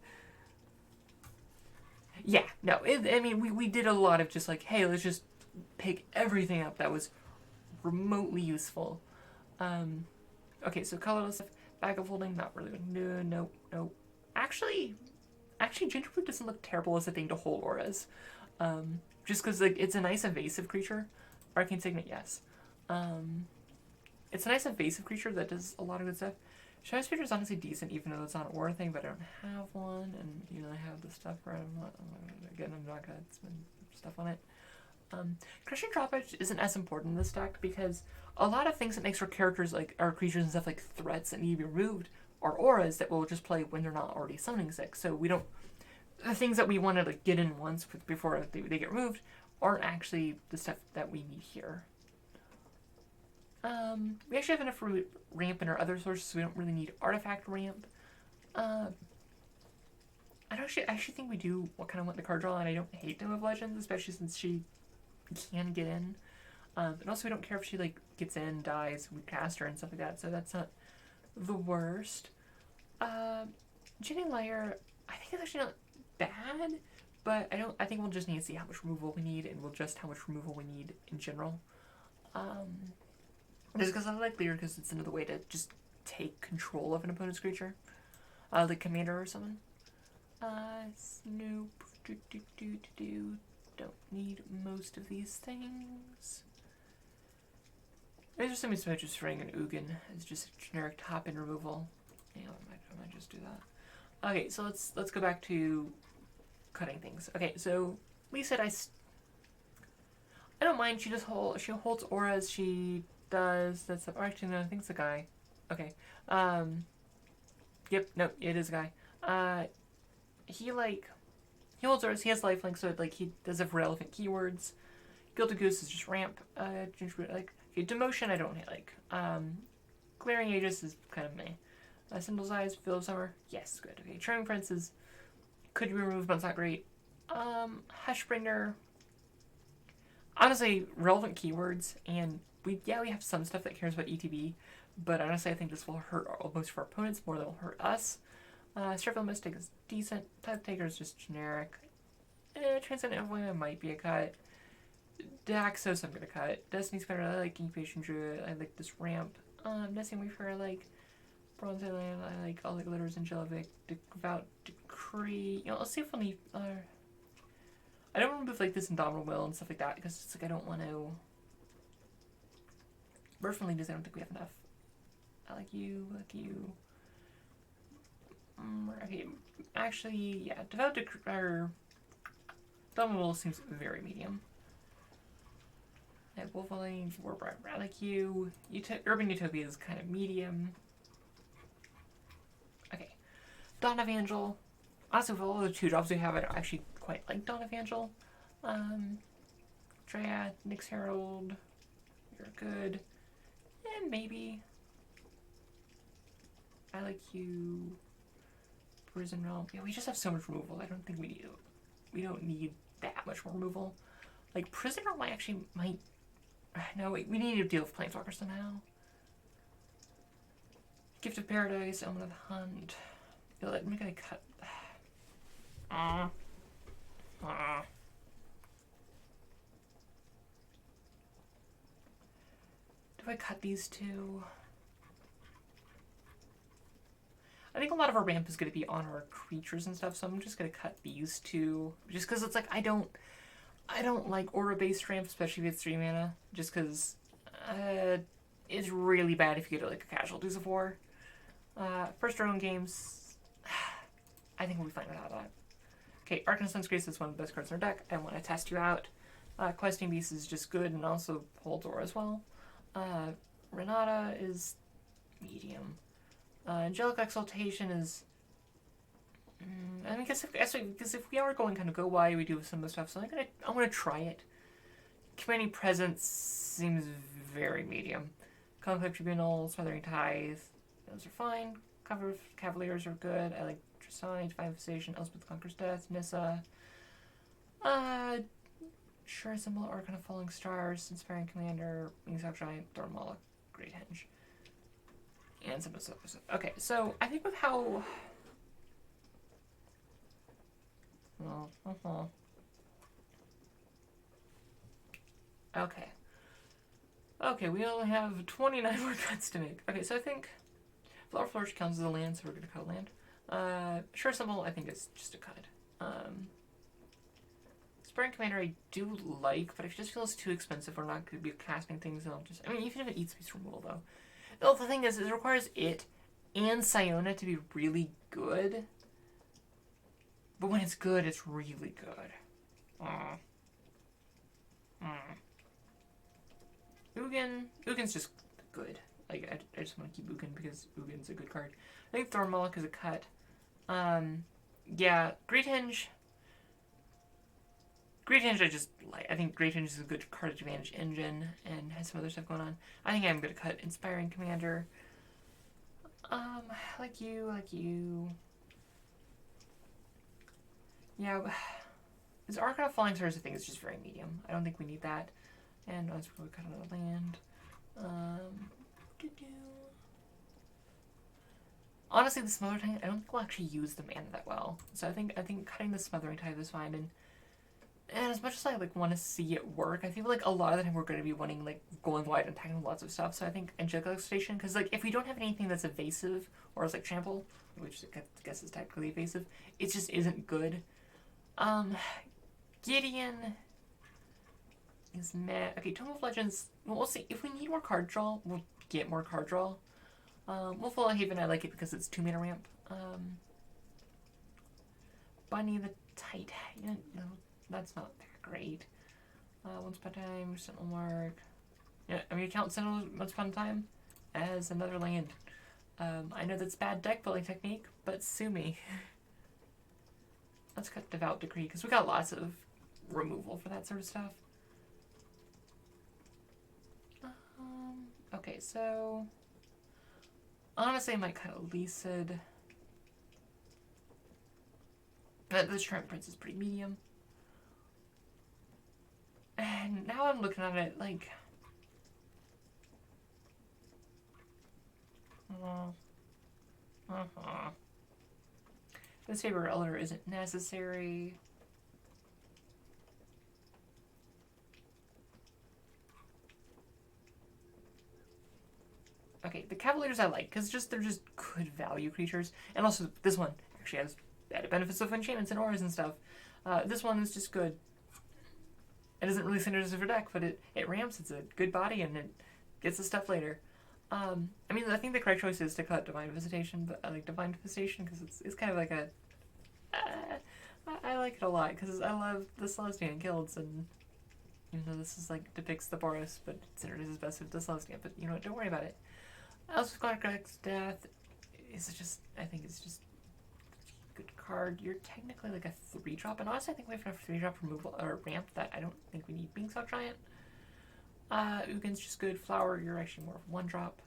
Yeah, no, we did a lot of just like, hey, let's just pick everything up that was remotely useful. Okay, so colorless, bag of holding, not really. No. Actually, Gingerfoot doesn't look terrible as a thing to hold auras. Just because like it's a nice evasive creature. Arcane Signet, yes. It's a nice evasive creature that does a lot of good stuff. Shadow Speeder is honestly decent, even though it's not an aura thing, but I don't have one, and I have the stuff where I'm not gonna spend stuff on it. Crushing Drawbridge isn't as important in this deck because a lot of things that makes our characters, like our creatures and stuff like threats that need to be removed, are auras that will just play when they're not already summoning sick. So we don't the things that we want to like get in once before they get removed aren't actually the stuff that we need here. We actually have enough ramp in our other sources, so we don't really need artifact ramp. I actually think we do kind of want the card draw, and I don't hate them of Legends, especially since she can get in. And also we don't care if she like gets in, dies, we cast her and stuff like that, so that's not the worst. Ginny Layer, I think it's actually not bad, but I think we'll just need to see how much removal we need, and we'll just how much removal we need in general. Just because I like Lear because it's another way to just take control of an opponent's creature. Like Commander or something. Snoop. Don't need most of these things. There's something so just Frang and Ugin. It's just a generic top-in removal. Yeah, I might just do that. Okay, so let's go back to cutting things. Okay, so Lee said I don't mind. She holds auras. She does that stuff. Oh, actually, no, I think it's a guy. Okay. Yep. No, it is a guy. He holds auras. He has lifelink, so like he does have relevant keywords. Gilded Goose is just ramp. Okay, Demotion I don't like. Glaring Aegis is kind of meh. Sindle's Eyes, Fill of Summer, yes, good. Okay, Charming Prince is could be removed, but it's not great. Hushbringer, honestly, relevant keywords, and we have some stuff that cares about ETB, but honestly, I think this will hurt most of our opponents more than it will hurt us. Stripful Mystic is decent. Type Taker is just generic. Transcendent Influence might be a cut. Daxos I'm gonna cut. Destiny Spider I like. Incubation Druid I like this ramp. Nesting Weaver I like. Bronze Island I like. All the Glitters and Jellivic. Devout Decree. Let's see if we'll need. I don't want to move like this Indomitable Will and stuff like that because it's like I don't want to. Personally, I don't think we have enough. I like you. Okay, actually, yeah. Devout Decree or Indomitable Will seems very medium. Wolverine, Warbright, I like you. Urban Utopia is kind of medium. Okay. Dawn of Angel. Honestly, with all the 2-drops we have, I actually quite like Dawn of Angel. Dryad, Nyx Herald. You're good. And maybe. I like you. Prison Realm. Yeah, we just have so much removal. I don't think we don't need that much more removal. Like, Prison Realm I actually might. No, wait, we need to deal with Planeswalker somehow. Gift of Paradise, Element of the Hunt. Let me get a cut. Do I cut these two? I think a lot of our ramp is going to be on our creatures and stuff, so I'm just going to cut these two. Just because it's like, I don't like aura-based ramp, especially if it's 3 mana, just because it's really bad if you get like a Casualties of War. First drone games, I think we'll be fine without that. Okay, Arcana Sun's Grace is one of the best cards in our deck. I want to test you out. Questing Beast is just good and also holds aura as well. Renata is medium. Angelic Exaltation is... I mean, because if we are going kind of go wide, we do some of the stuff, so I want to try it. Commanding Presence seems very medium. Conflict Tribunal, Smothering Tithe, those are fine. Cavaliers are good. I like Tristani, Divine Visitation, Elspeth Conquers Death, Nissa. Sure Symbol, Arcana Falling Stars, Inspiring Commander, Wings Out Giant, Dormala, Great Henge. And some of the stuff. Okay, so I think with how... Okay, we only have 29 more cuts to make. Okay, so I think Flower Flourish counts as a land, so we're going to cut a land. Sure Symbol, I think it's just a cut. Inspiring Commander I do like, but it just feels too expensive. We're not going to be casting things, and I'll just... I mean, even if it eats space removal, though. The thing is, it requires it and Siona to be really good. But when it's good, it's really good. Ugin's just good. Like, I just want to keep Ugin because Ugin's a good card. I think Thornmolok is a cut. Yeah, Great Hinge. Great Hinge, I just like. I think Great Hinge is a good card advantage engine and has some other stuff going on. I think I'm gonna cut Inspiring Commander. Um, like you. Yeah, this Archon of Falling Stars, I think, is just very medium. I don't think we need that. And let's probably cut another land. Doo-doo. Honestly, the Smothering Tide, I don't think we'll actually use the mana that well. So I think cutting the Smothering Tide is fine. And as much as I like want to see it work, I feel like a lot of the time we're going to be wanting like going wide and attacking lots of stuff. So I think Angelic Station, because like if we don't have anything that's evasive or is like trample, which I guess is technically evasive, it just isn't good. Gideon is meh. Okay, Tome of Legends. Well, we'll see. If we need more card draw, we'll get more card draw. Wolfwall Haven, I like it because it's 2 mana ramp. Bunny the Titan, that's not that great. Once Upon a Time, Sentinel Mark. Yeah, I mean, you count Sentinel Once Upon a Time as another land. I know that's bad deck building technique, but sue me. Let's cut Devout Decree, because we got lots of removal for that sort of stuff. Okay, so honestly, I might cut Elisad. But the Shrimp Prince is pretty medium. And now I'm looking at it like... The Saber Elder isn't necessary. Okay, the Cavaliers I like, because they're just good value creatures. And also, this one actually has added benefits of enchantments and auras and stuff. This one is just good. It isn't really synergistic for deck, but it ramps, it's a good body, and it gets the stuff later. I mean, I think the correct choice is to cut Divine Visitation, but I like Divine Visitation because it's kind of like a... I like it a lot, because I love the Celestian Guilds, and even though this is like depicts the Boros, but synergizes best with the Celestian, but you know what, don't worry about it. Elspeth Greg's Death is just, I think it's just a good card. You're technically like a 3-drop, and honestly I think we have enough 3-drop removal or ramp that I don't think we need Beangstalk Giant. Ugin's just good. Flower, you're actually more of 1-drop.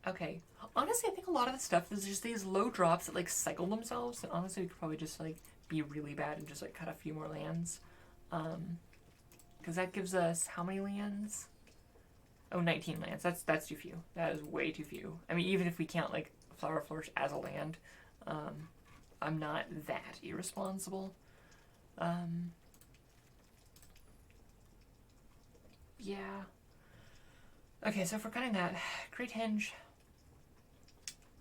Okay. Honestly, I think a lot of the stuff is just these low drops that like cycle themselves, and honestly we could probably just like be really bad and just like cut a few more lands. Because that gives us how many lands? Oh, 19 lands. That's too few. That is way too few. I mean, even if we count like Flower Flourish as a land, I'm not that irresponsible. Yeah. Okay, so if we're cutting that, Great Hinge,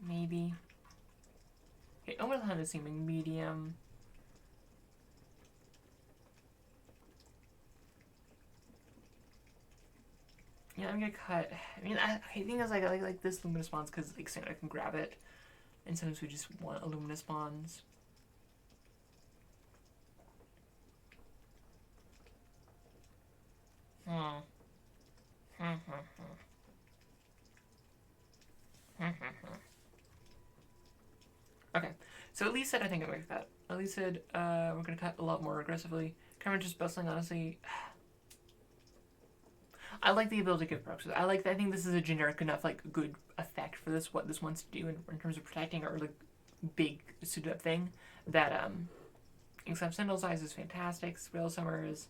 maybe. Okay, Omen of the Hunt is seeming medium. Yeah, I'm gonna cut. I mean, I think it's like this Luminous Bonds because like I can grab it, and sometimes we just want a Luminous Bonds. Okay, so Elisad, I think I'm gonna cut. Elisad, we're gonna cut a lot more aggressively. Current just bustling, honestly. I like the ability to give procs. I think this is a generic enough, like, good effect for this, what this wants to do in terms of protecting our, like, big suited up thing. That, except Sentinel's Eyes is fantastic. Veil Summer is...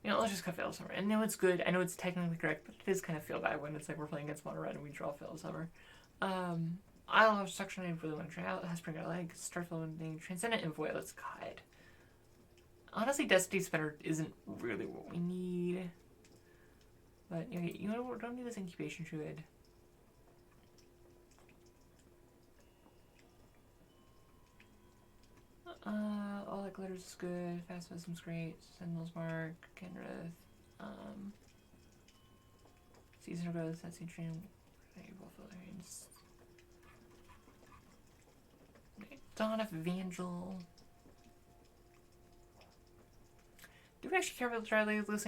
You know, let's just cut Veil Summer. I know it's good. I know it's technically correct, but it is kind of feel bad when it's like we're playing against Mono Red and we draw Veil Summer. I love Suction. I really want to try out. Spring Our Leg, Starfield, Transcendent, and Void. Let's cut. Honestly, Destiny Spinner isn't really what we need. But, okay, you know what? Don't need this Incubation Druid. All that glitters is good. Fast Wisdom's great. Sentinel's Mark, Kenrith, Seasonal Growth, That's Dream, Dawn of Evangel. Do we actually care about the Dry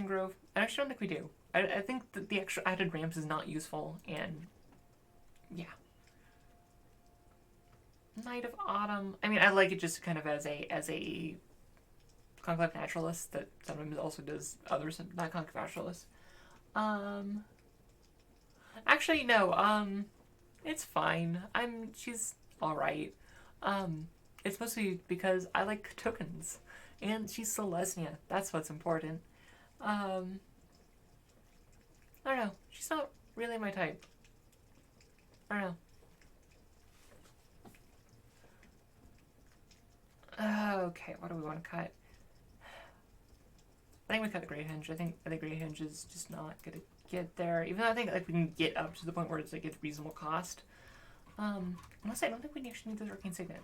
Grove? I actually don't think we do. I think that the extra added ramps is not useful, and yeah. Knight of Autumn. I mean, I like it just kind of as a Conclave Naturalist that sometimes also does others not Conclave Naturalist. Actually, no. It's fine. She's all right. It's mostly because I like tokens, and she's Celestia. That's what's important. I don't know. She's not really my type. I don't know. Okay, what do we want to cut? I think we cut the Great Hinge. I think the Great Hinge is just not gonna get there. Even though I think like we can get up to the point where it's like it's reasonable cost. Unless I don't think we actually need this Arcane Signet.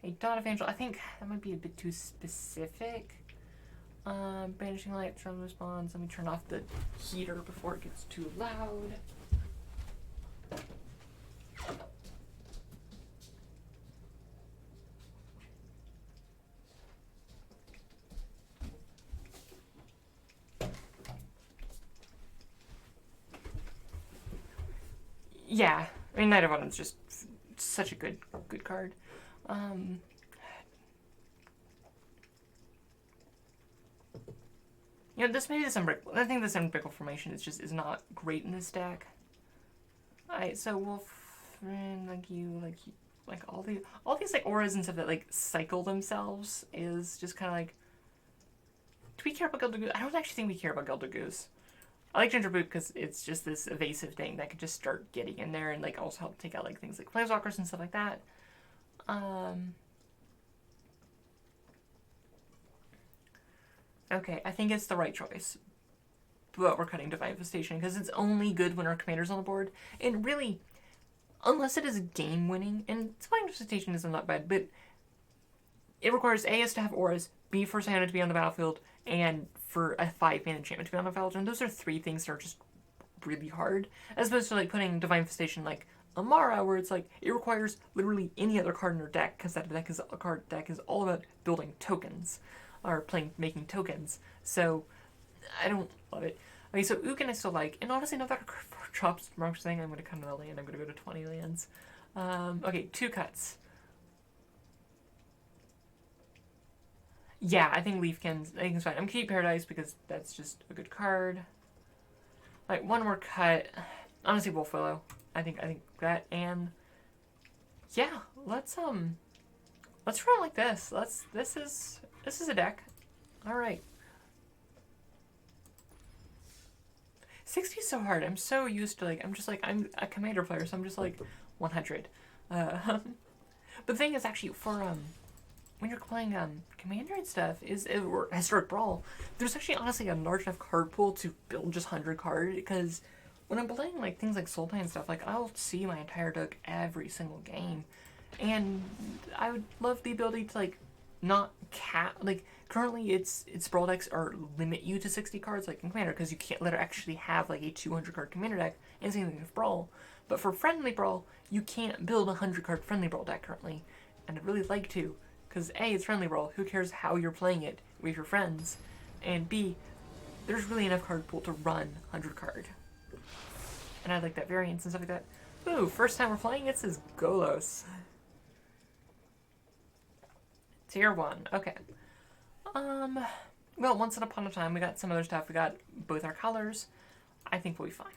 A Dawn of Angel. I think that might be a bit too specific. Banishing Light, Throne Response. Let me turn off the heater before it gets too loud. Yeah, I mean, Knight of Autumn's just such a good card. You know, this maybe this Unbreakable. I think this Unbreakable formation is not great in this deck. Alright, so Wolf, like all these like auras and stuff that like cycle themselves is just kind of like. Do we care about Gilded Goose? I don't actually think we care about Gilded Goose. I like Ginger Boot because it's just this evasive thing that could just start getting in there and like also help take out like things like Planeswalkers and stuff like that. Okay, I think it's the right choice. But we're cutting Divine Infestation because it's only good when our commander's on the board. And really, unless it is game winning, and Divine Infestation isn't that bad, but it requires A, us to have auras, B, for Siona to be on the battlefield, and for a 5-mana enchantment to be on the battlefield. And those are 3 things that are just really hard. As opposed to like putting Divine Infestation like Amara, where it's like it requires literally any other card in your deck, because that deck is all about building tokens. Or making tokens. So I don't love it. Okay, so Ugin I still like. And honestly, now that our drops marks thing, I'm going to cut another land. I'm going to go to 20 lands. Okay, 2 cuts. Yeah, I think Leafkin's fine. I'm going to keep Paradise because that's just a good card. Like, 1 more cut. Honestly, Wolf Willow. I think that, and yeah, let's run it like this. This is a deck. Alright. 60 is so hard. I'm so used to I'm a commander player, so I'm just like 100. But the thing is actually for when you're playing commander and stuff or historic brawl, there's actually honestly a large enough card pool to build just 100 cards, because when I'm playing like things like Sultai and stuff, like I'll see my entire deck every single game. And I would love the ability to like not cap, like currently it's Brawl decks are limit you to 60 cards like in Commander, because you can't let her actually have like a 200 card Commander deck, and same thing with Brawl. But for Friendly Brawl, you can't build a 100 card Friendly Brawl deck currently, and I'd really like to, because A, it's Friendly Brawl, who cares how you're playing it with your friends, and B, there's really enough card pool to run 100 card. And I like that variance and stuff like that. Ooh, first time we're playing it says Golos. Tier 1, okay. Well, once upon a time, we got some other stuff. We got both our colors. I think we'll be fine.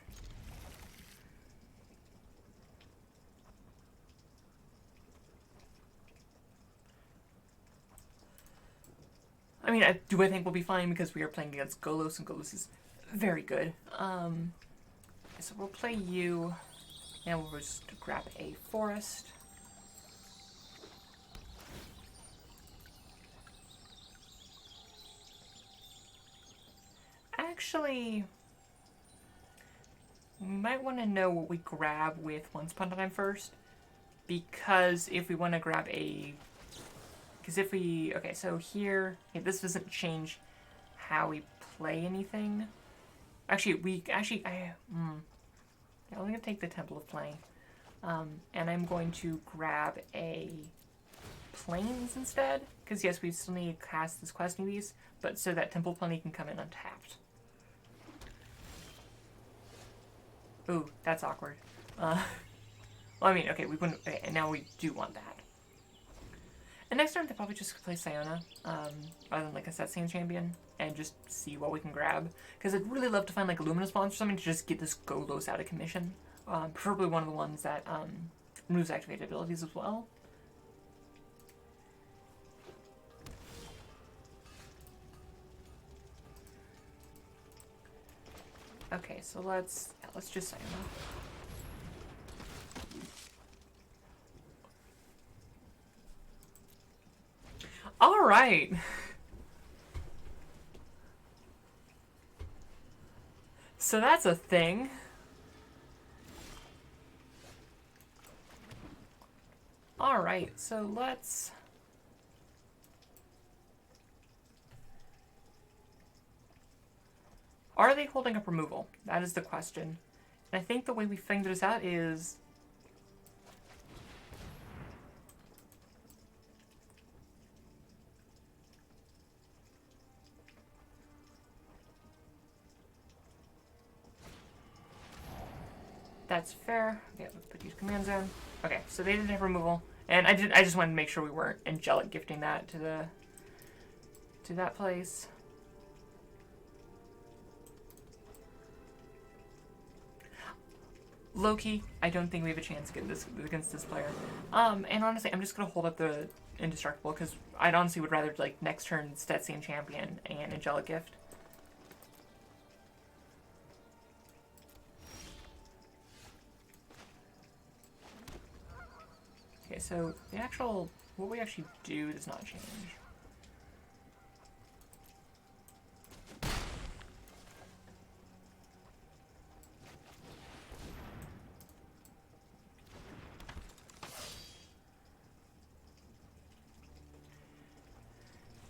I mean, I think we'll be fine because we are playing against Golos, and Golos is very good. So we'll play you, and we'll just grab a forest. Actually, we might want to know what we grab with Once Upon a Time first, because if we want to grab a... Because if we... Okay, so here... Okay, this doesn't change how we play anything. Actually, I'm going to take the Temple of Playing. And I'm going to grab a Plains instead, because yes, we still need to cast this Questing Beast, but so that Temple of Plenty can come in untapped. Ooh, that's awkward. Well, I mean, okay, we wouldn't. Okay, and now we do want that. And next turn, they probably just play Siona, rather than like a set scene champion, and just see what we can grab. Because I'd really love to find like a Luminous Bomb or something to just get this Golos out of commission. Preferably one of the ones that removes activated abilities as well. Okay, so let's just Siona. All right. So that's a thing. All right, so let's... Are they holding up removal? That is the question. And I think the way we figure this out is... That's fair. Okay, let's put these commands in. Okay, so they didn't have removal. And I just wanted to make sure we weren't angelic gifting that to that place. Low-key, I don't think we have a chance against this player. And honestly, I'm just gonna hold up the Indestructible because I'd honestly would rather like next turn Stetson Champion and Angelic Gift. Okay, so the actual what we actually do does not change.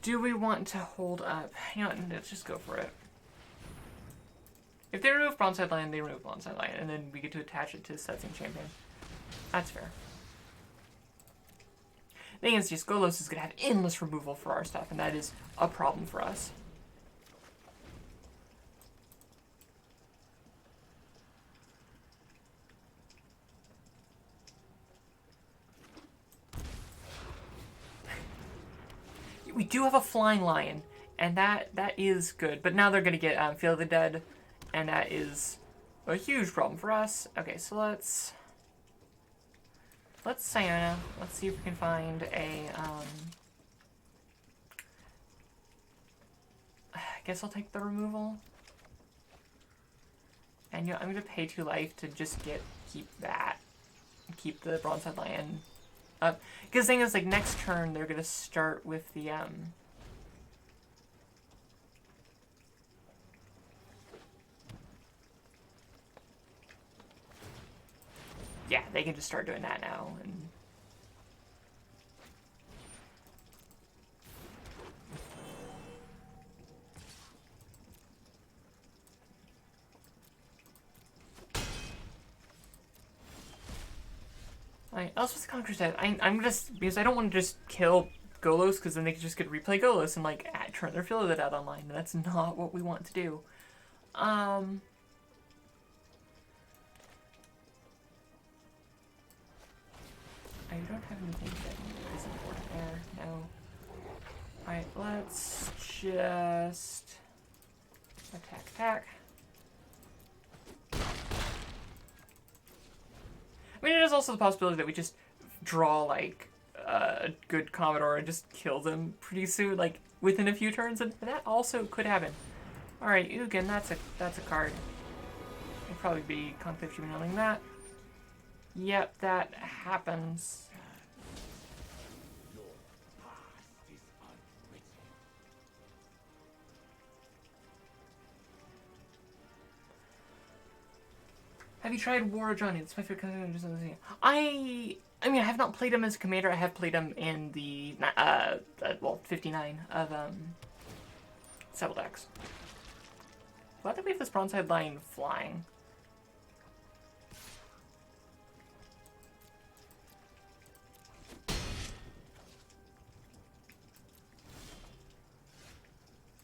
Do we want to hold up? You know what, let's just go for it. If they remove Bronzeside Lion, they remove Bronzeside Lion, and then we get to attach it to Stetson Champion. That's fair. The thing is, just Golos is going to have endless removal for our stuff, and that is a problem for us. We do have a Flying Lion, and that is good. But now they're going to get Field of the Dead, and that is a huge problem for us. Okay, so let's Siona. Let's see if we can find a, I guess I'll take the removal. And you know, I'm going to pay 2 life to just keep the Bronzeside Lion up. Because the thing is, like, next turn, they're going to start with the, yeah, they can just start doing that now. And Alright, else was the Conqueror's Death. I'm just, because I don't want to just kill Golos, because then they could just get replay Golos and, like, turn their Field of the Dead online. And that's not what we want to do. I don't have anything that is important there. No. Alright, let's just attack. I mean, it is also the possibility that we just draw, like, a good Commodore and just kill them pretty soon, like, within a few turns, and that also could happen. Alright, Ugin, that's a card. It'll probably be Conclave Juvenaling that. Yep, that happens. Have you tried War of Johnny? It's my favorite kind. I mean, I have not played him as commander. I have played him in the, well, 59 of, Settle decks. Glad that we have this Bronzeside Lion flying.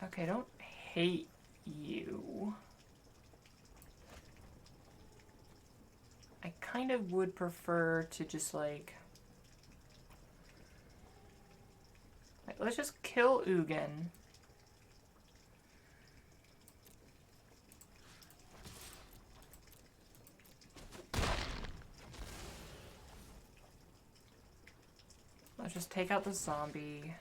Okay, I don't hate you. kind of would prefer to just like let's just kill Ugin. Let's just take out the zombie.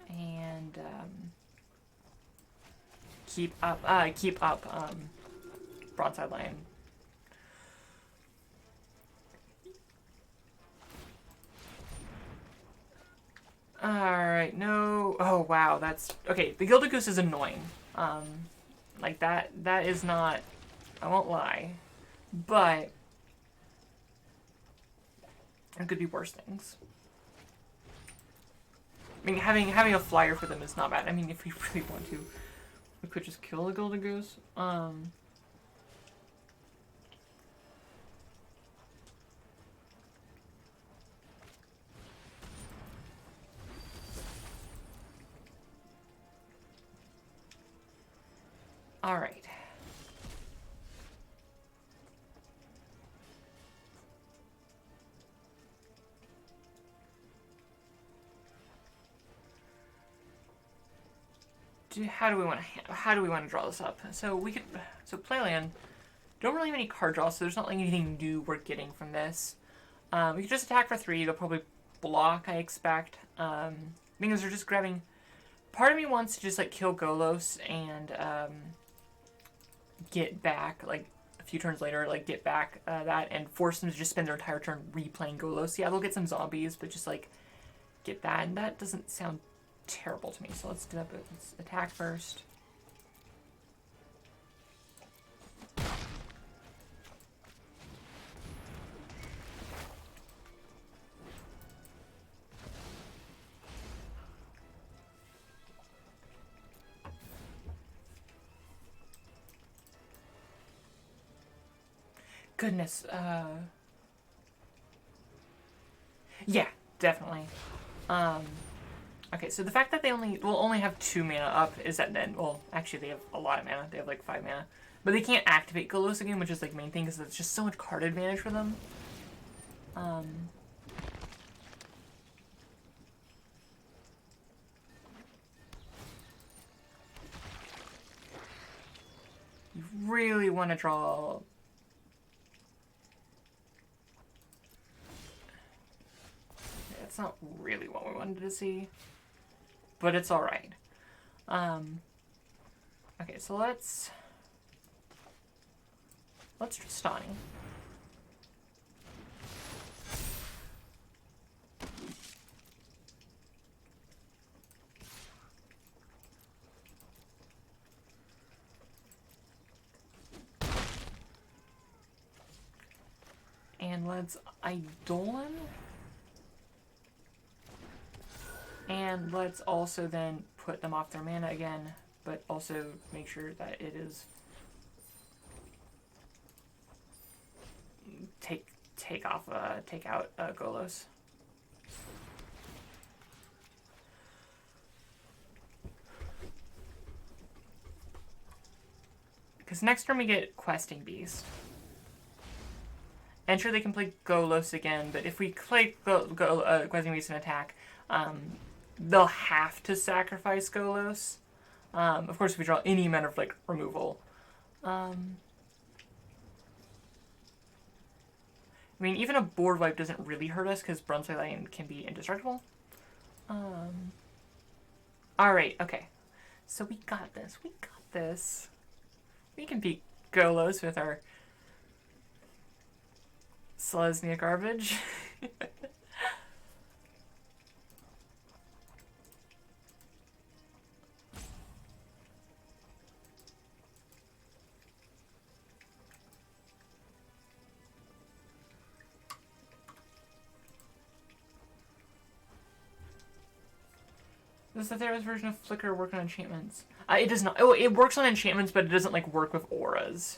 And keep up broadside line. Alright, no. Oh wow, that's okay. The Gilded Goose is annoying. Like that is not, I won't lie, but it could be worse things. I mean, having a flyer for them is not bad. I mean, if we really want to, we could just kill the Golden Goose. All right. How do we want to draw this up? So playland don't really have any card draw, so there's not like anything new we're getting from this. We could just attack for 3. They'll probably block, I expect. Because they're just grabbing. Part of me wants to just like kill Golos and get back like a few turns later, like get back that and force them to just spend their entire turn replaying Golos. Yeah, they'll get some zombies, but just like get that, and that doesn't sound terrible to me. So let's do that. But let's attack first. Goodness. Yeah, definitely. Okay, so the fact that they will only have 2 mana up is that then, well, actually they have a lot of mana. They have like 5 mana. But they can't activate Golos again, which is like the main thing, because it's just so much card advantage for them. You really want to draw. That's not really what we wanted to see, but it's all right. Okay, so let's Tristani. And let's Eidolon. And let's also then put them off their mana again, but also make sure that it is take out Golos. Because next turn we get Questing Beast. And sure, they can play Golos again, but if we play Questing Beast and attack, they'll have to sacrifice Golos. Of course, if we draw any amount of like removal. I mean, even a board wipe doesn't really hurt us because Brunswick Lane can be indestructible. Alright, okay. So we got this. We got this. We can beat Golos with our Selesnya garbage. Does the Theros version of Flicker work on enchantments? It does not. Oh, it works on enchantments, but it doesn't like work with auras.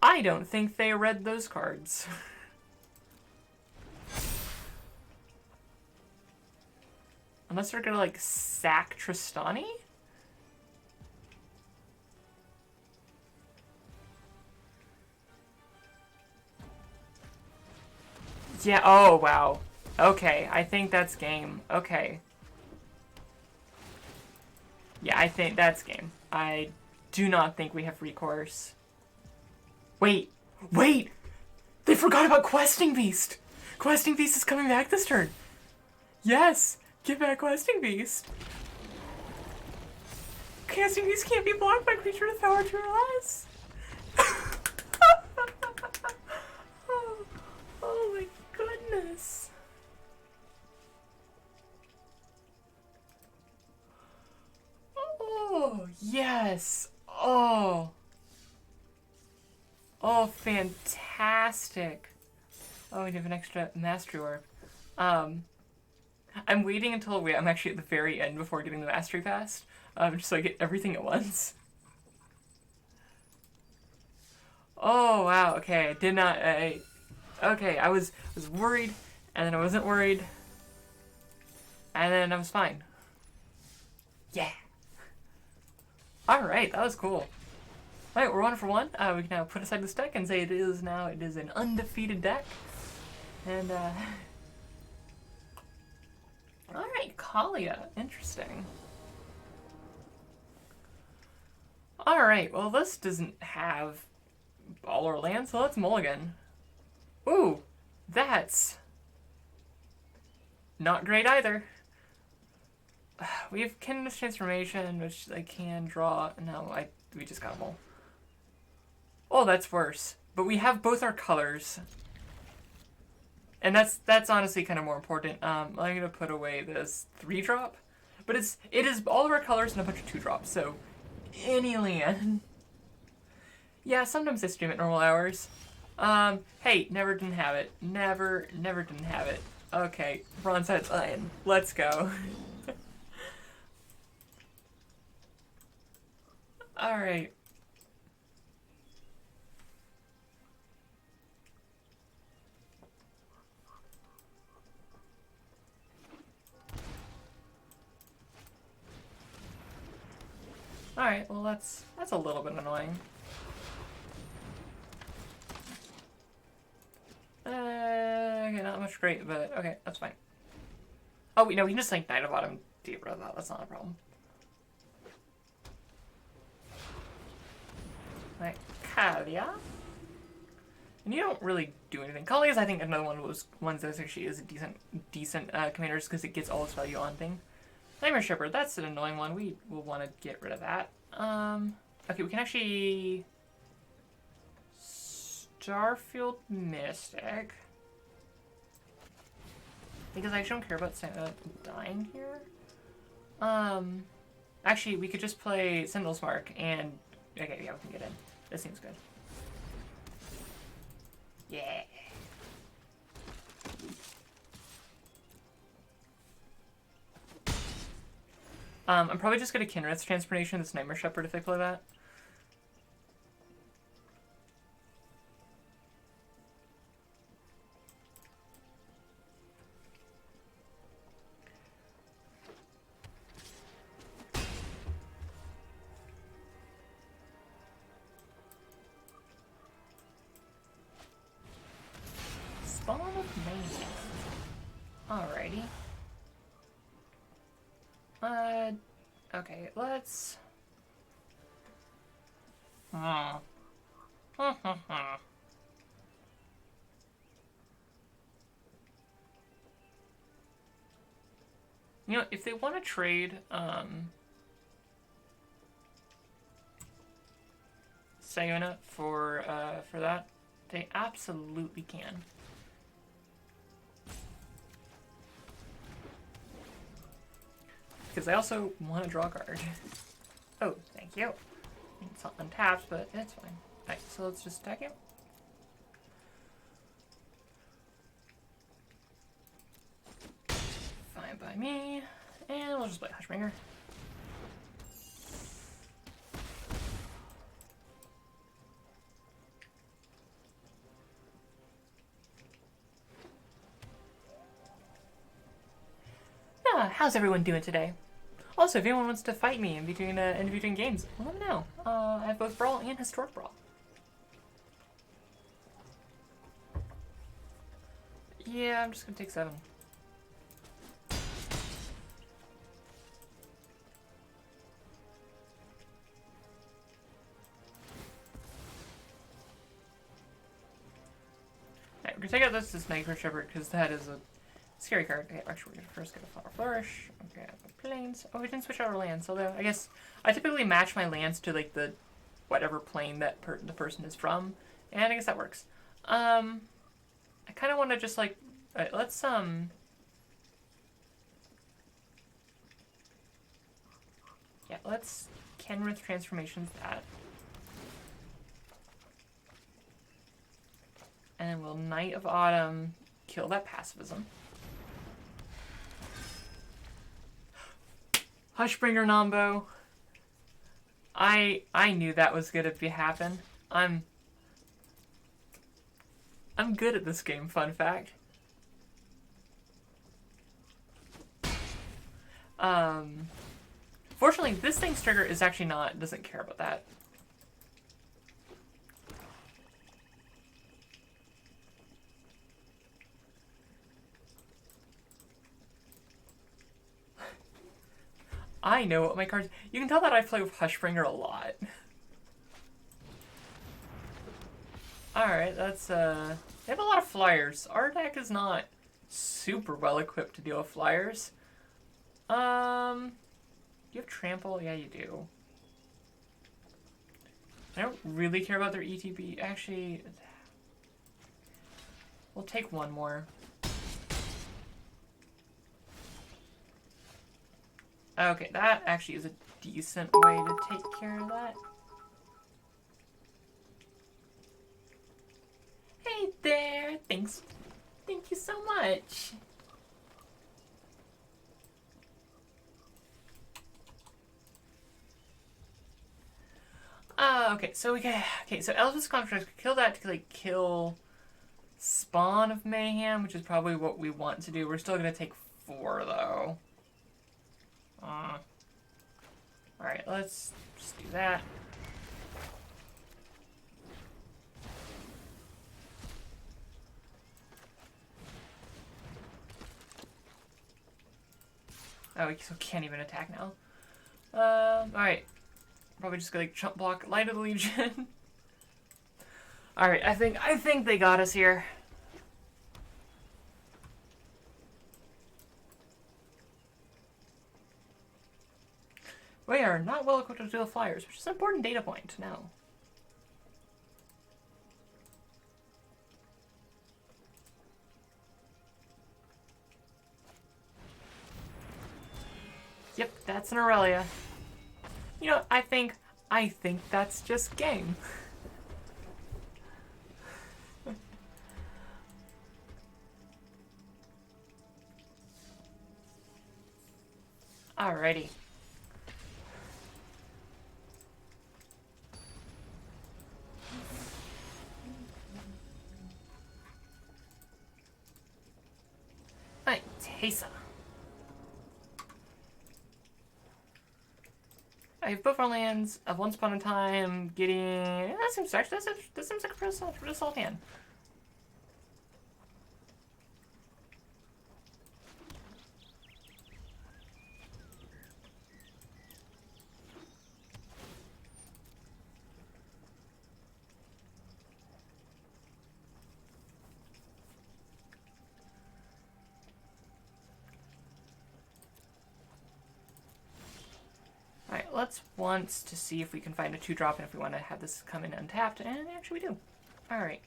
I don't think they read those cards. Unless they're gonna, like, sack Tristani? Yeah, oh, wow. Okay, I think that's game. Okay. Yeah, I think that's game. I do not think we have recourse. Wait! Wait! They forgot about Questing Beast! Questing Beast is coming back this turn! Yes! Get back Questing Beast! Questing Beast can't be blocked by creature with power 2 or less! Oh my goodness! Oh, yes! Oh! Oh, fantastic! Oh, we have an extra Mastery Orb. I'm waiting until I'm actually at the very end before getting the Mastery Pass, just so I get everything at once. Oh, wow, okay, I did not, okay, I was worried, and then I wasn't worried, and then I was fine. Yeah! Alright, that was cool. Alright, we're 1 for 1. We can now put aside this deck and say it is an undefeated deck. And, alright, Kalia. Interesting. Alright, well this doesn't have all our land, so let's mulligan. Ooh, that's not great either. We have Kindness Transformation, which I can draw. No, we just got mull. Oh, that's worse. But we have both our colors. And that's honestly kind of more important. I'm gonna put away this 3-drop. But it is all of our colors and a bunch of 2-drops, so any land. Yeah, sometimes I stream at normal hours. Hey, never didn't have it. Never didn't have it. Okay, Bronze-Side Lion. Let's go. Alright. Alright, well that's a little bit annoying. Okay, not much great, but okay, that's fine. Oh, wait, no, we can just like Knight of Autumn deeper than that. That's not a problem. Alright, Kalia. And you don't really do anything. Kalia is, I think, another one of those ones that actually is a decent commanders because it gets all its value on thing. Nightmare Shepherd, that's an annoying one. We will want to get rid of that. Okay, we can actually... Starfield Mystic. Because I actually don't care about dying here. Actually, we could just play Sentinel's Mark and... Okay, yeah, we can get in. This seems good. Yeah. I'm probably just gonna Kinrith's Transformation, this Nightmare Shepherd, if they play that. Spawn of Mayhem. Alrighty. Okay, let's... You know, if they want to trade, Siona for that, they absolutely can. Because I also want to draw a card. Oh, thank you. It's not untapped, but it's fine. Alright, so let's just attack you. Fine by me. And we'll just play Hushbringer. How's everyone doing today? Also, if anyone wants to fight me in between games, let me know. I have both Brawl and Historic Brawl. Yeah, I'm just gonna take 7. Alright, we're gonna take out this Sniper Shepherd because that is a scary card. Okay, actually, we're gonna first get a Flower Flourish. Okay, the planes. Oh, we didn't switch out our lands, although I guess I typically match my lands to like the whatever plane that the person is from, and I guess that works. I kind of want to just like let's yeah, let's Kenrith Transformations that. And then we'll Knight of Autumn kill that pacifism. Hushbringer Nombo. I knew that was gonna happen. I'm good at this game, fun fact. Fortunately, this thing's trigger is actually doesn't care about that. I know what my cards... You can tell that I play with Hushbringer a lot. Alright, that's, They have a lot of flyers. Our deck is not super well equipped to deal with flyers. Do you have Trample? Yeah, you do. I don't really care about their ETB. Actually, we'll take one more. Okay, that actually is a decent way to take care of that. Hey there! Thanks. Thank you so much. Okay, so so Elvis Contract, kill that to like kill Spawn of Mayhem, which is probably what we want to do. We're still gonna take 4 though. Alright, let's just do that. Oh, we still can't even attack now. Alright. Probably just gonna like chump block Light of the Legion. Alright, I think they got us here. We are not well equipped to deal with flyers, which is an important data point to know. Yep, that's an Aurelia. You know, I think that's just game. Alrighty. Alright, Tesa. I have both our lands of Once Upon a Time getting... That seems like a pretty solid hand. Alright, let's once to see if we can find a 2-drop and if we want to have this come in untapped, and actually we do. Alright.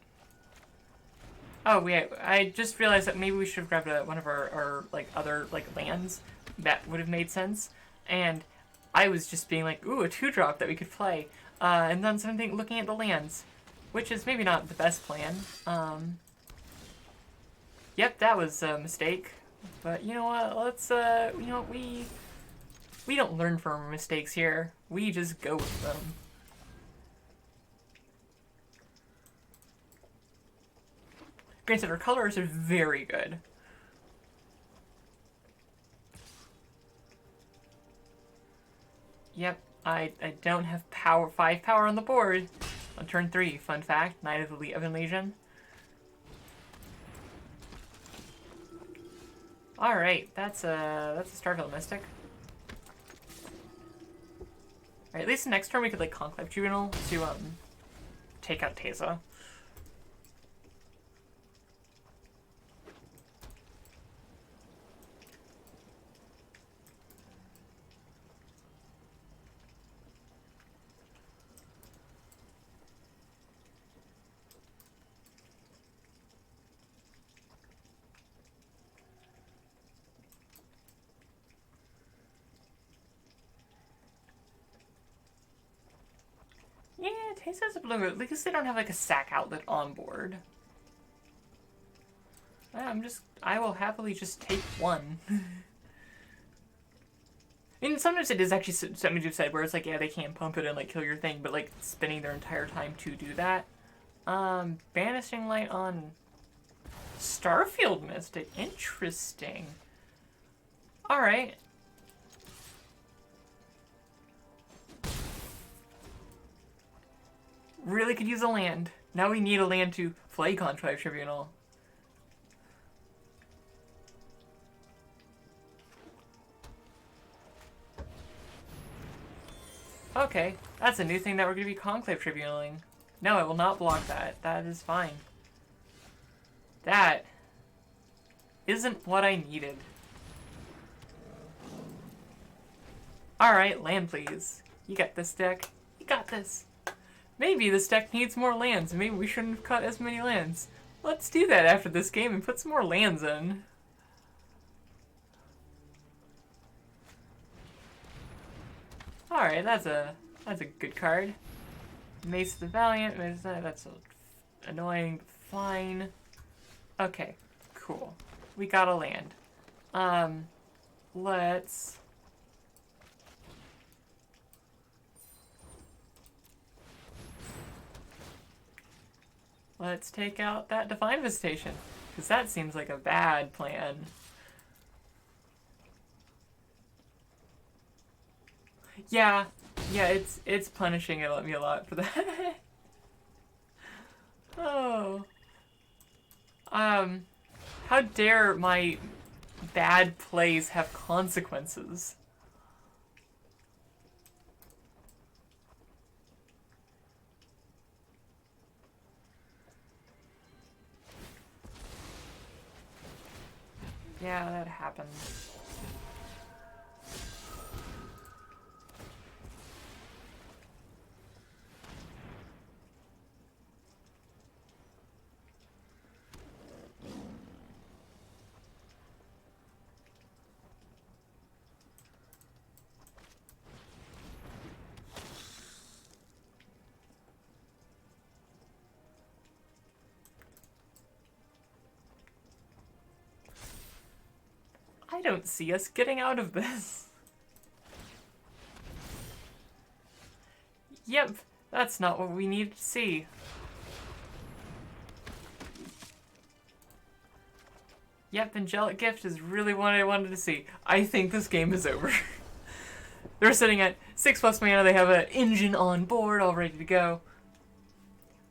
Oh, wait, I just realized that maybe we should have grabbed one of our like, other, like, lands. That would have made sense. And I was just being like, ooh, a 2-drop that we could play. And then something looking at the lands, which is maybe not the best plan. Yep, that was a mistake. But you know what, let's, you know, we don't learn from our mistakes here. We just go with them. Granted, our colors are very good. Yep, I don't have power 5 power on the board on turn 3. Fun fact, Knight of the Oven Legion. Alright, that's a Starfield Mystic. Alright, at least next turn we could like Conclave Juvenile to take out Teza. Yeah, Teza's a blue. At least they don't have like a sack outlet on board. I will happily just take one. I mean, sometimes it is actually something you've said where it's like, yeah, they can't pump it and like kill your thing, but like spending their entire time to do that. Banishing Light on Starfield Mystic. Interesting. Alright. Really could use a land. Now we need a land to play Conclave Tribunal. Okay, that's a new thing that we're going to be Conclave Tribunaling. No, I will not block that. That is fine. That isn't what I needed. Alright, land please. You got this deck. You got this. Maybe this deck needs more lands. Maybe we shouldn't have cut as many lands. Let's do that after this game and put some more lands in. Alright, that's a good card. Mace the Valiant, that's annoying, fine. Okay, cool. We got a land. Let's take out that Divine Visitation, because that seems like a bad plan. Yeah, it's punishing me a lot for that. Oh. How dare my bad plays have consequences? Yeah, that happens. I don't see us getting out of this. Yep, that's not what we need to see. Yep, Angelic Gift is really what I wanted to see. I think this game is over. They're sitting at 6+ mana, they have an engine on board, all ready to go.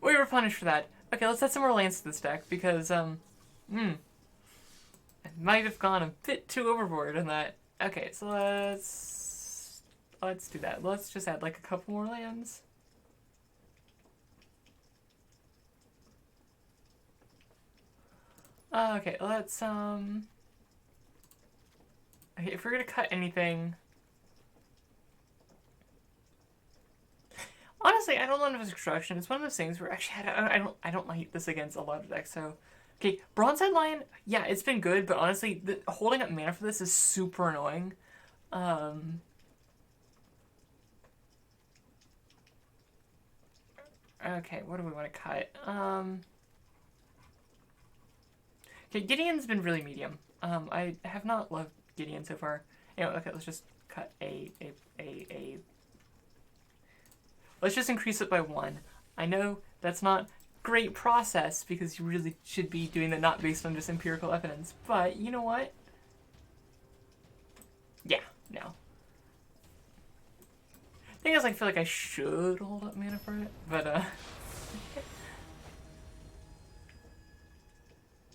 We were punished for that. Okay, let's add some more lands to this deck, because, I might have gone a bit too overboard on that. Okay, so let's do that. Let's just add like a couple more lands. Okay, let's okay, if we're gonna cut anything, honestly, I don't know if it's construction. It's one of those things where actually I don't like this against a lot of decks. So, okay, Bronze-Eyed Lion, yeah, it's been good, but honestly, holding up mana for this is super annoying. Okay, what do we want to cut? Okay, Gideon's been really medium. I have not loved Gideon so far. Anyway, okay, let's just cut let's just increase it by 1. I know that's not great process because you really should be doing that not based on just empirical evidence, but you know what? Yeah, no. Thing is, I feel like I should hold up mana for it, but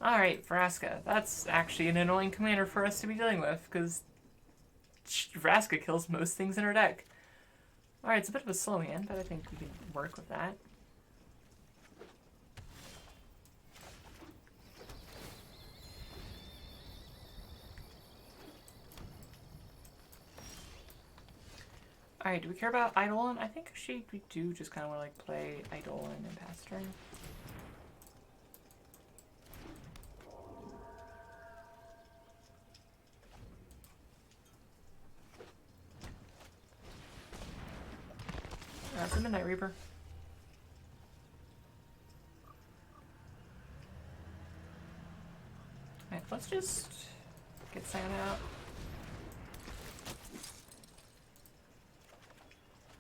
Alright, Vraska. That's actually an annoying commander for us to be dealing with, because Vraska kills most things in her deck. Alright, it's a bit of a slow hand, but I think we can work with that. Alright, do we care about Eidolon? I think we do just kind of want to like play Eidolon and pass turn. That's a Midnight Reaper. Alright, let's just get Siona out.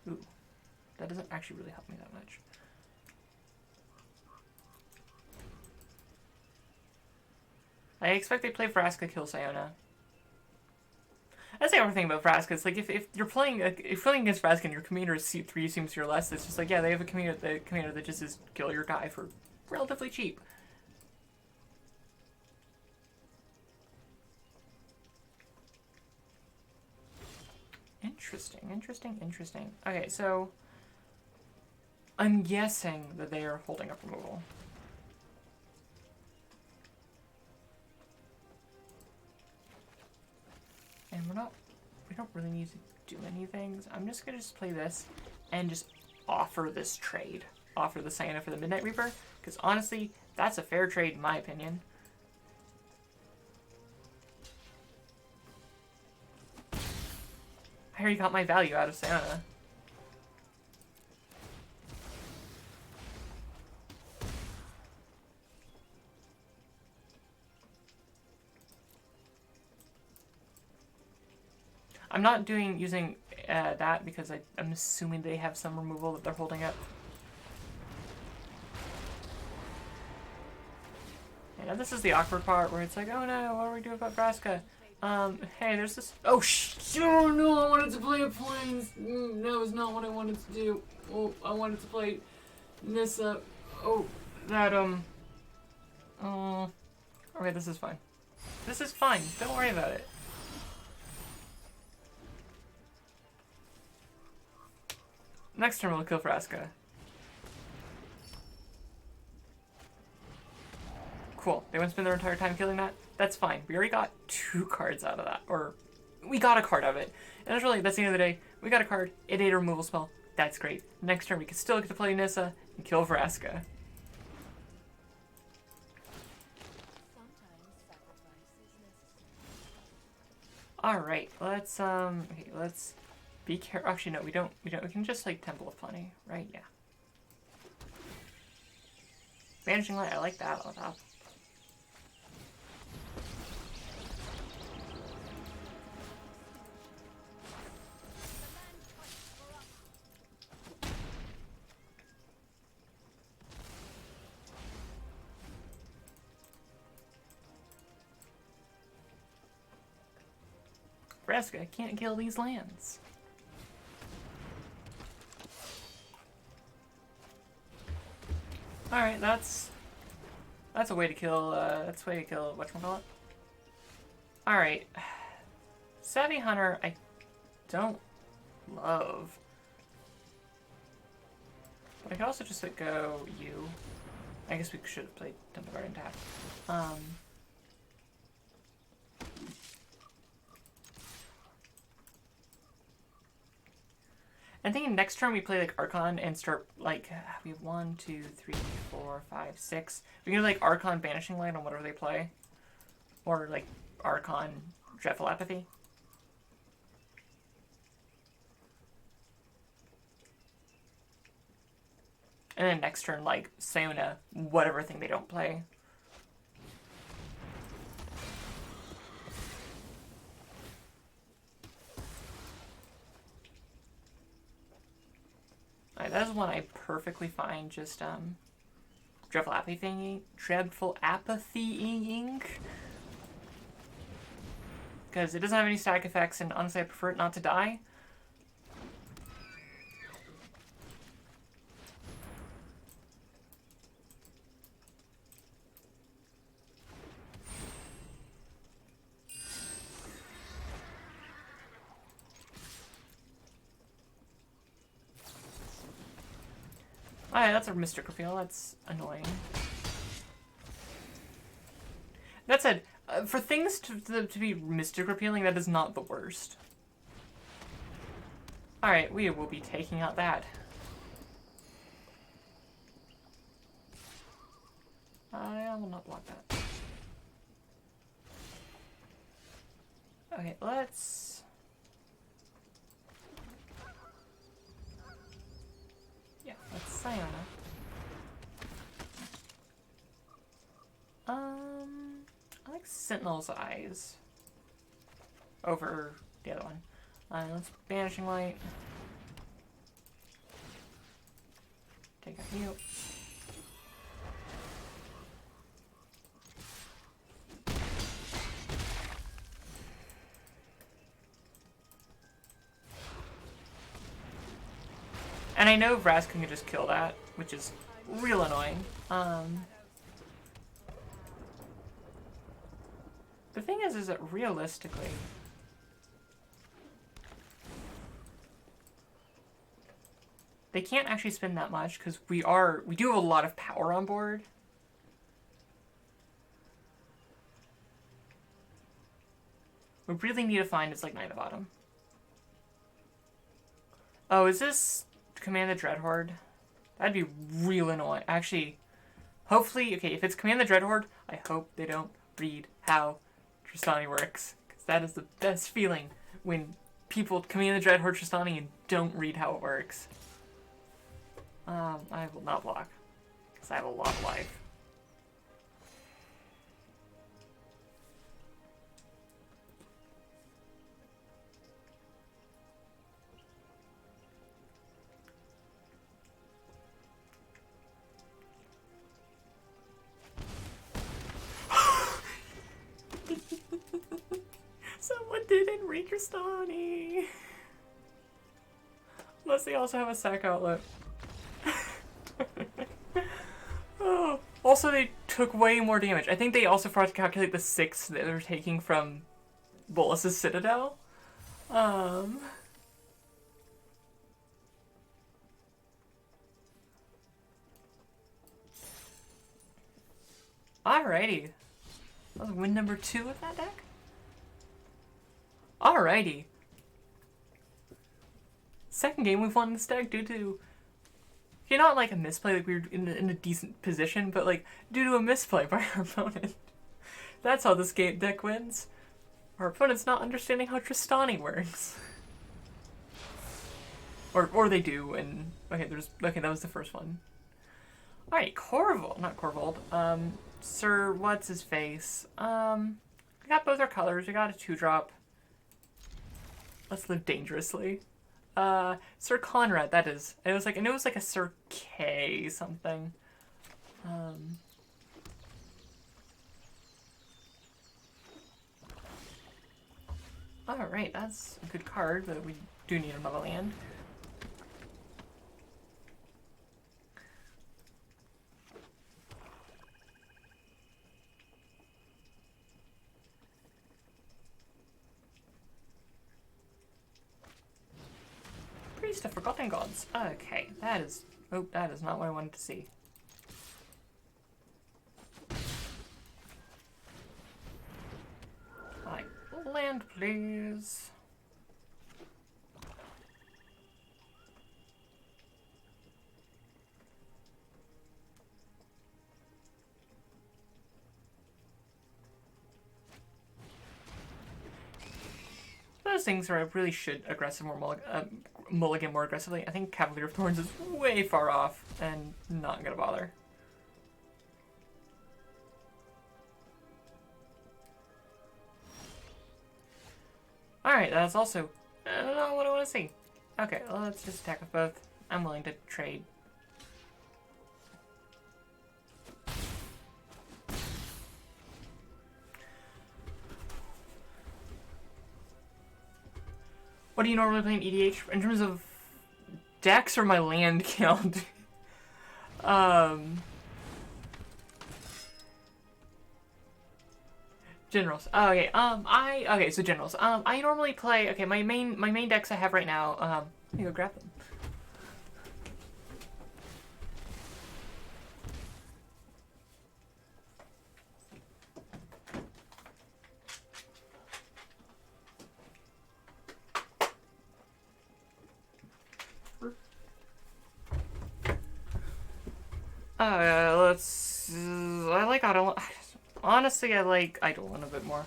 Ooh, that doesn't actually really help me that much. I expect they play Vraska, kill Siona. That's the other thing about Vraska. It's like if you're playing against Vraska and your commander is 3 seems or less, it's just like, yeah, they have a commander that just is kill your guy for relatively cheap. Interesting. Okay, so I'm guessing that they are holding up removal. And we don't really need to do many things. I'm just gonna play this and just offer this trade. Offer the Siona for the Midnight Reaper, because honestly, that's a fair trade in my opinion. I already got my value out of Siona. I'm not using that because I'm assuming they have some removal that they're holding up. Yeah, this is the awkward part where it's like, oh no, what do we do about Vraska? Hey, there's this. Oh, oh no, I wanted to play a Plains. That was not what I wanted to do. Oh, I wanted to play Nissa. Oh, that, oh. Okay, this is fine. This is fine. Don't worry about it. Next turn we'll kill Vraska. Cool. They won't spend their entire time killing that? That's fine. We already got 2 cards out of that. Or, we got a card out of it. And that's the end of the day. We got a card. It ate a removal spell. That's great. Next turn we can still get to play Nissa and kill Vraska. Alright, let's be careful. Actually, no, we don't. We can just, like, Temple of Plenty, right? Yeah. Vanishing Light, I like that on top. Vraska can't kill these lands. Alright, that's a way to kill, whatchamacallit. Alright. Savvy Hunter, I don't love. But I could also just go you. I guess we should have played Temple Guardian tap. I'm thinking next turn we play like Archon and start like we have 1, 2, 3, 4, 5, 6. We can do like Archon Banishing Light on whatever they play, or like Archon Dreadful Apathy. And then next turn like Siona, whatever thing they don't play. Alright, that is one I perfectly find just Dreadful Apathy-ing. Because it doesn't have any static effects, and honestly I prefer it not to die. Alright, that's a Mystic Reveal. That's annoying. That said, for things to be Mystic Repealing, that is not the worst. Alright, we will be taking out that. I will not block that. Okay, let's... Yeah, let's Siona. I like Sentinel's Eyes over the other one. Let's Banishing Light. Take out you. And I know Vraska can just kill that, which is real annoying. The thing is that realistically, they can't actually spend that much because we do have a lot of power on board. We really need to find its like Knight of Autumn. Oh, is this Command the Dreadhorde? That'd be real annoying. Actually, hopefully, okay, if it's Command the Dreadhorde, I hope they don't read how Tristani works. Because that is the best feeling when people Command the Dreadhorde Tristani and don't read how it works. I will not block. Because I have a lot of life. Someone didn't read Tristani. Unless they also have a sack outlet. Oh. Also, they took way more damage. I think they also forgot to calculate the 6 that they're taking from Bolas's Citadel. Alrighty. That was win number 2 of that deck? Alrighty. Second game we've won this deck due to... not like a misplay, like we were in a decent position, but like due to a misplay by our opponent. That's how this game deck wins. Our opponent's not understanding how Tristani works. Or they do, and okay, that was the first one. Alright, Corvold, not Corvold. Sir what's his face? We got both our colors, we got a 2-drop. Let's live dangerously. Sir Conrad, that is. It was like, and it was like a Sir K something. Alright, that's a good card, but we do need another land. Priest of Forgotten Gods. Okay, that is... Oh, that is not what I wanted to see. Alright, land please. Those things where I really should mulligan more aggressively. I think Cavalier of Thorns is way far off and not gonna bother. Alright, that's also not what I want to see. Okay, well, let's just attack with both. I'm willing to trade. What do you normally play in EDH? In terms of decks or my land count? Generals. Oh, okay. Okay, so generals. I normally play, okay, my main decks I have right now, let me go grab them. Let's. I like Idle. Honestly, I like Eidolon a bit more.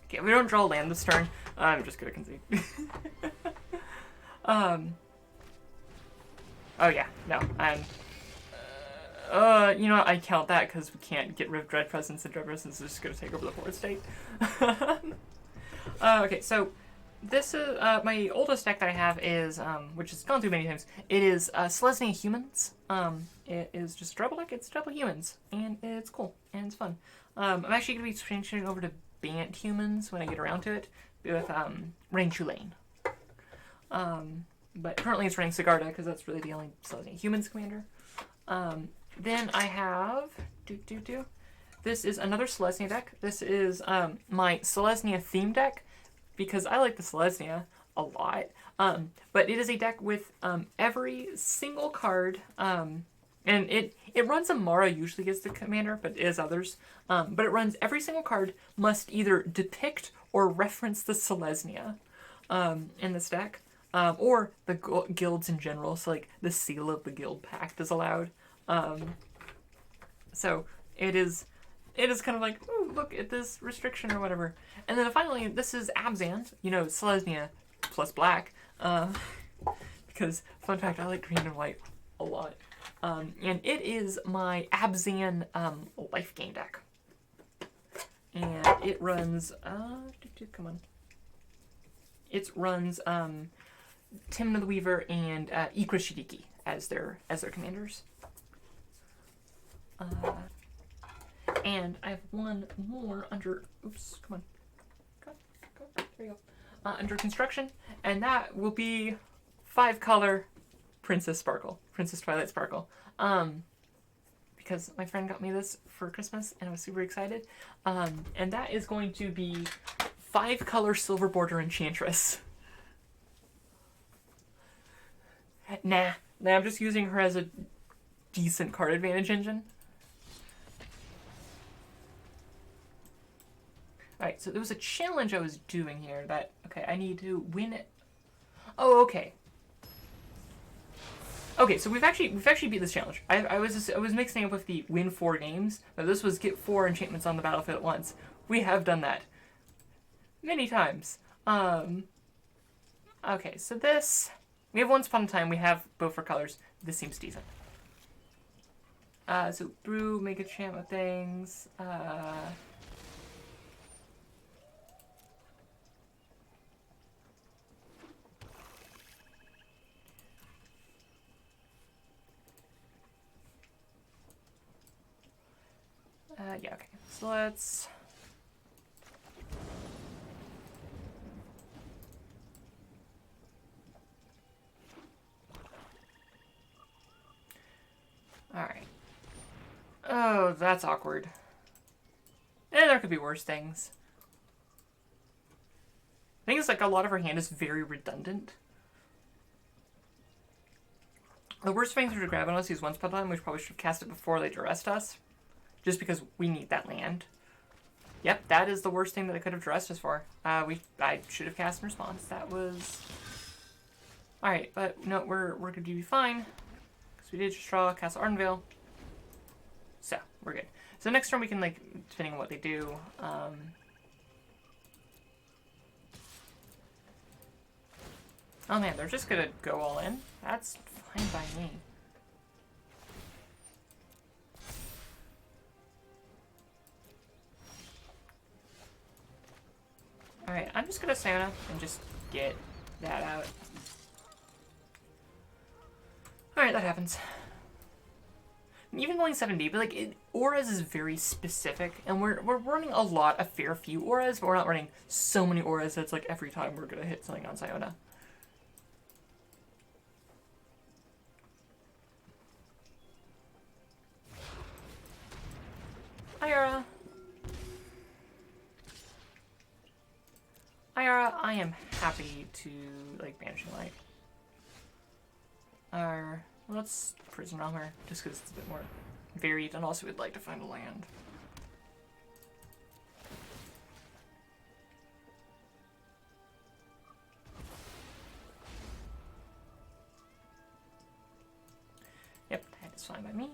Okay, we don't draw land this turn. I'm just gonna concede. Oh yeah, no, I'm. You know what? I count that because we can't get rid of Dread Presence, and Dread Presence is just gonna take over the board state. Okay, so this is my oldest deck that I have is which has gone through many times. It is Selesnya Humans. It is just a double deck. It's double humans, and it's cool and it's fun. I'm actually gonna be switching over to Bant Humans when I get around to it with Rain Tulane. But currently it's running Sigarda because that's really the only Selesnya Humans commander. Then I have this is another Selesnya deck. This is my Selesnya theme deck because I like the Selesnya a lot. But it is a deck with every single card, and it runs Amara usually as the commander, but it is others. But it runs every single card must either depict or reference the Selesnya in this deck, or the guilds in general. So like the seal of the guild pact is allowed. So it is kind of like, ooh, look at this restriction or whatever. And then finally, this is Abzan, you know, Selesnya plus black. Because, fun fact, I like green and white a lot. And it is my Abzan life gain deck. And it runs, come on. It runs Timna the Weaver and Ikra Shidiki as their commanders. And I have one more under, oops, come on. Go, there you go. Under construction, and that will be 5-color Princess Twilight Sparkle. Because my friend got me this for Christmas, and I was super excited. And that is going to be 5-color Silver Border Enchantress. Nah, I'm just using her as a decent card advantage engine. Alright, so there was a challenge I was doing here that, okay, I need to win it. Oh, okay. Okay, so we've actually beat this challenge. I was mixing up with the win 4 games, but this was get 4 enchantments on the battlefield at once. We have done that many times. Okay, so this, we have Once Upon a Time, we have both for colors. This seems decent. So brew, make enchantment things, yeah, okay. So let's... Alright. Oh, that's awkward. There could be worse things. I think it's like a lot of her hand is very redundant. The worst thing to grab unless use Once Upon a Time, we probably should have cast it before they arrest us. Just because we need that land. Yep, that is the worst thing that I could have dressed us for. I should have cast in response. That was... Alright, but no, we're going to be fine. Because we did just draw Castle Ardenvale. So, we're good. So next turn we can, like, depending on what they do, oh man, they're just going to go all in? That's fine by me. Alright, I'm just gonna Siona and just get that out. Alright, that happens. Even going 7D, but like, auras is very specific, and we're running a lot, a fair few auras, but we're not running so many auras that it's like every time we're gonna hit something on Siona. Hi, Yara. Ayara, I am happy to, like, Banishing Light. Let's Prison Realm her, just because it's a bit more varied, and also we'd like to find a land. That's fine by me.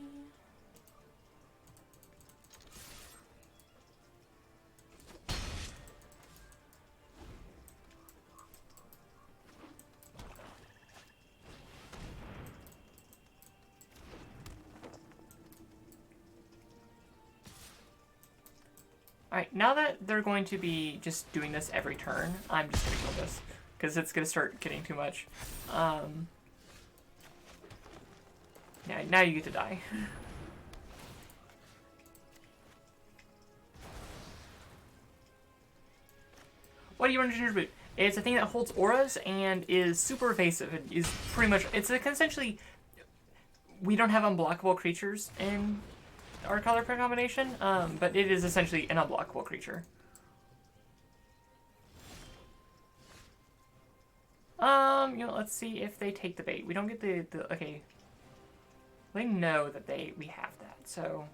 Alright, now that they're going to be just doing this every turn, I'm just going to kill this. Because it's going to start getting too much. Yeah, now you get to die. What do you run Ginger Boot? It's a thing that holds auras and is super evasive. It is pretty much... It's essentially... We don't have unblockable creatures in our color combination, but it is essentially an unblockable creature. You know, let's see if they take the bait. We don't get the okay. They know that we have that, so.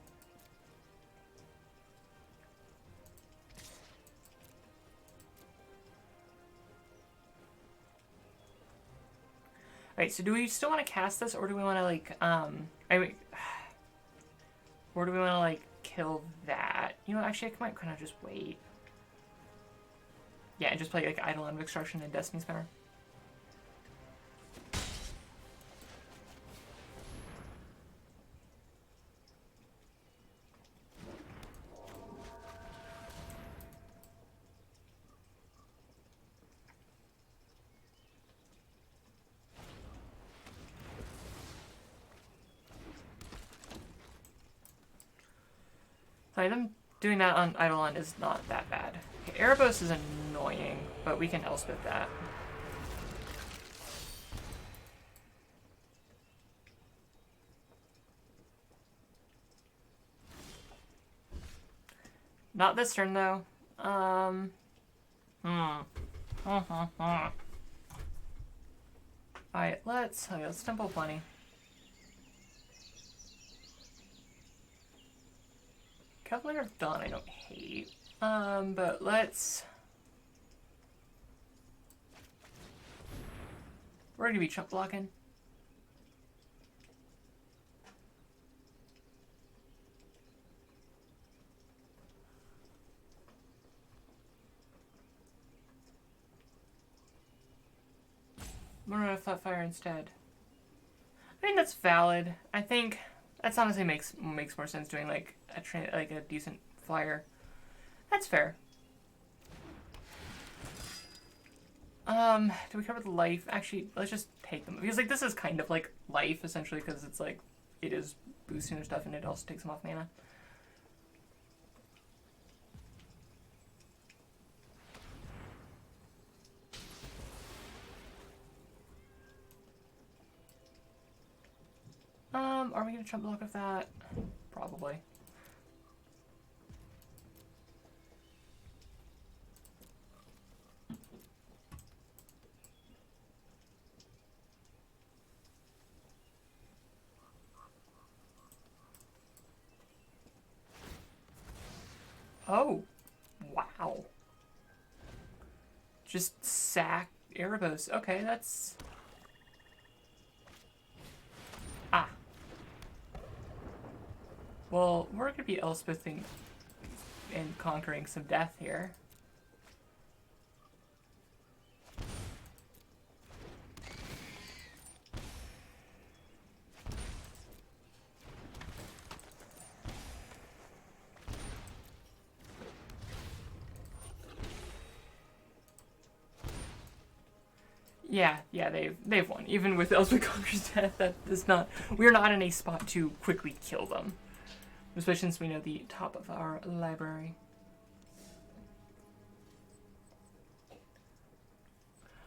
Alright, so do we still want to cast this, or do we want to, like, or do we want to, like, kill that? You know, actually, I might kind of just wait. Yeah, and just play, like, Eidolon of Extraction and Destiny's Power. Like, them doing that on Eidolon is not that bad. Okay, Erebos is annoying, but we can Elspeth that. Not this turn, though. Alright, let's Temple Plenty. Cavalier of Dawn I don't hate. But let's... We're gonna be chump blocking. I'm gonna Flat Fire instead. I think that's valid. I think that's honestly makes more sense doing like a decent flyer. That's fair. Do we cover the life? Actually, let's just take them because like this is kind of like life essentially because it's like it is boosting their stuff and it also takes them off mana. Are we gonna chump block with that? Probably. Oh, wow. Just sack Erebos. Okay, that's... Ah. Well, we're going to be Elspething and conquering some death here. Yeah, they've won. Even with Elspeth Conquers Death, that is not... We're not in a spot to quickly kill them. Especially since we know the top of our library.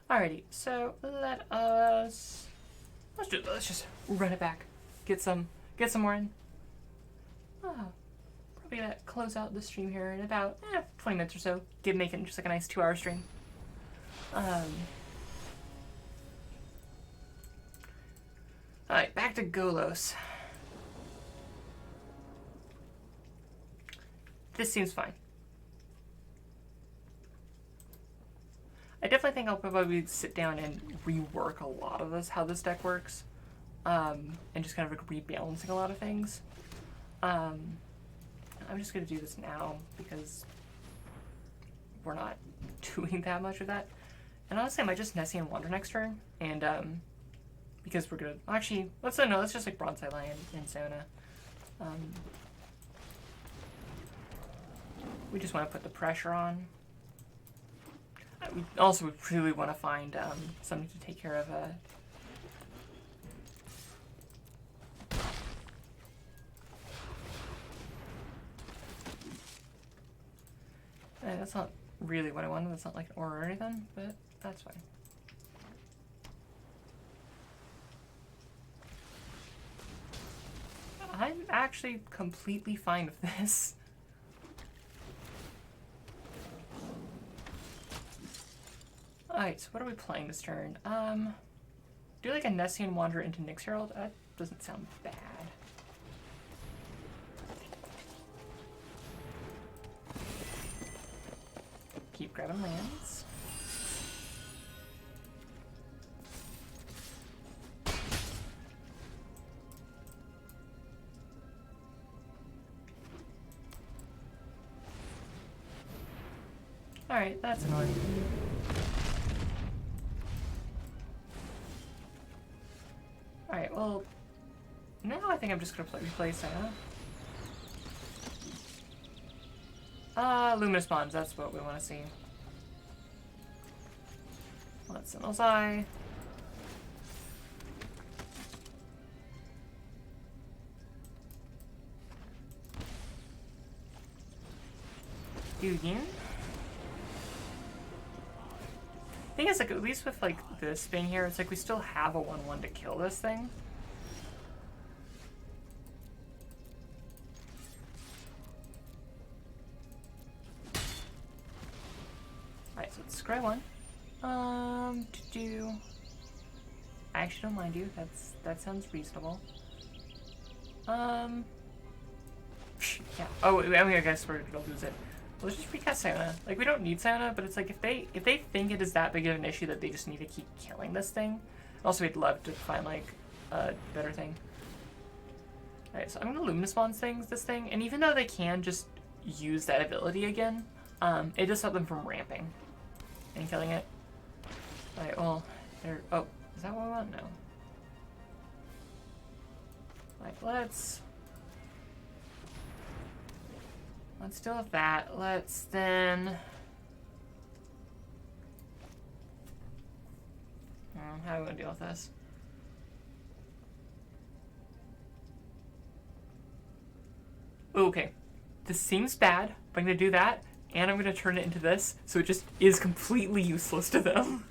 Alrighty, so let's just run it back. Get some more in. Oh, probably gonna close out the stream here in about 20 minutes or so. Make it just like a nice 2-hour stream. Alright, back to Golos. This seems fine. I definitely think I'll probably sit down and rework a lot of this, how this deck works. and just kind of like rebalancing a lot of things. I'm just gonna do this now because we're not doing that much of that. And honestly, I might just Nessian Wander next turn, and because we're good. Actually, let's just like Bronze Lion in Siona. We just want to put the pressure on. We also really want to find something to take care of. That's not really what I wanted. That's not like an aura or anything, but that's fine. I'm actually completely fine with this. Alright, so what are we playing this turn? Do like a Nessian Wanderer into Nyx Herald? That doesn't sound bad. Keep grabbing lands. Alright, that's annoying. Alright, well, now I think I'm just gonna replay Siona. Luminous Bonds, that's what we want to see. Let's Sentinel's Eye. Dugin. Thing is, like, at least with like this thing here, it's like we still have a 1/1 to kill this thing. Alright, so it's scry 1. I actually don't mind you. That sounds reasonable. Yeah. Oh, I mean, I guess we're gonna lose it. Let's just recast Siona. Like, we don't need Siona, but it's like if they think it is that big of an issue that they just need to keep killing this thing. Also, we'd love to find like a better thing. Alright, so I'm gonna Luminous Bonds this thing, and even though they can just use that ability again, it does stop them from ramping and killing it. Alright, well, there. Oh, is that what we want? No. Like, let's deal with that. Let's then. How are we gonna deal with this? Okay, this seems bad, but I'm gonna do that, and I'm gonna turn it into this, so it just is completely useless to them.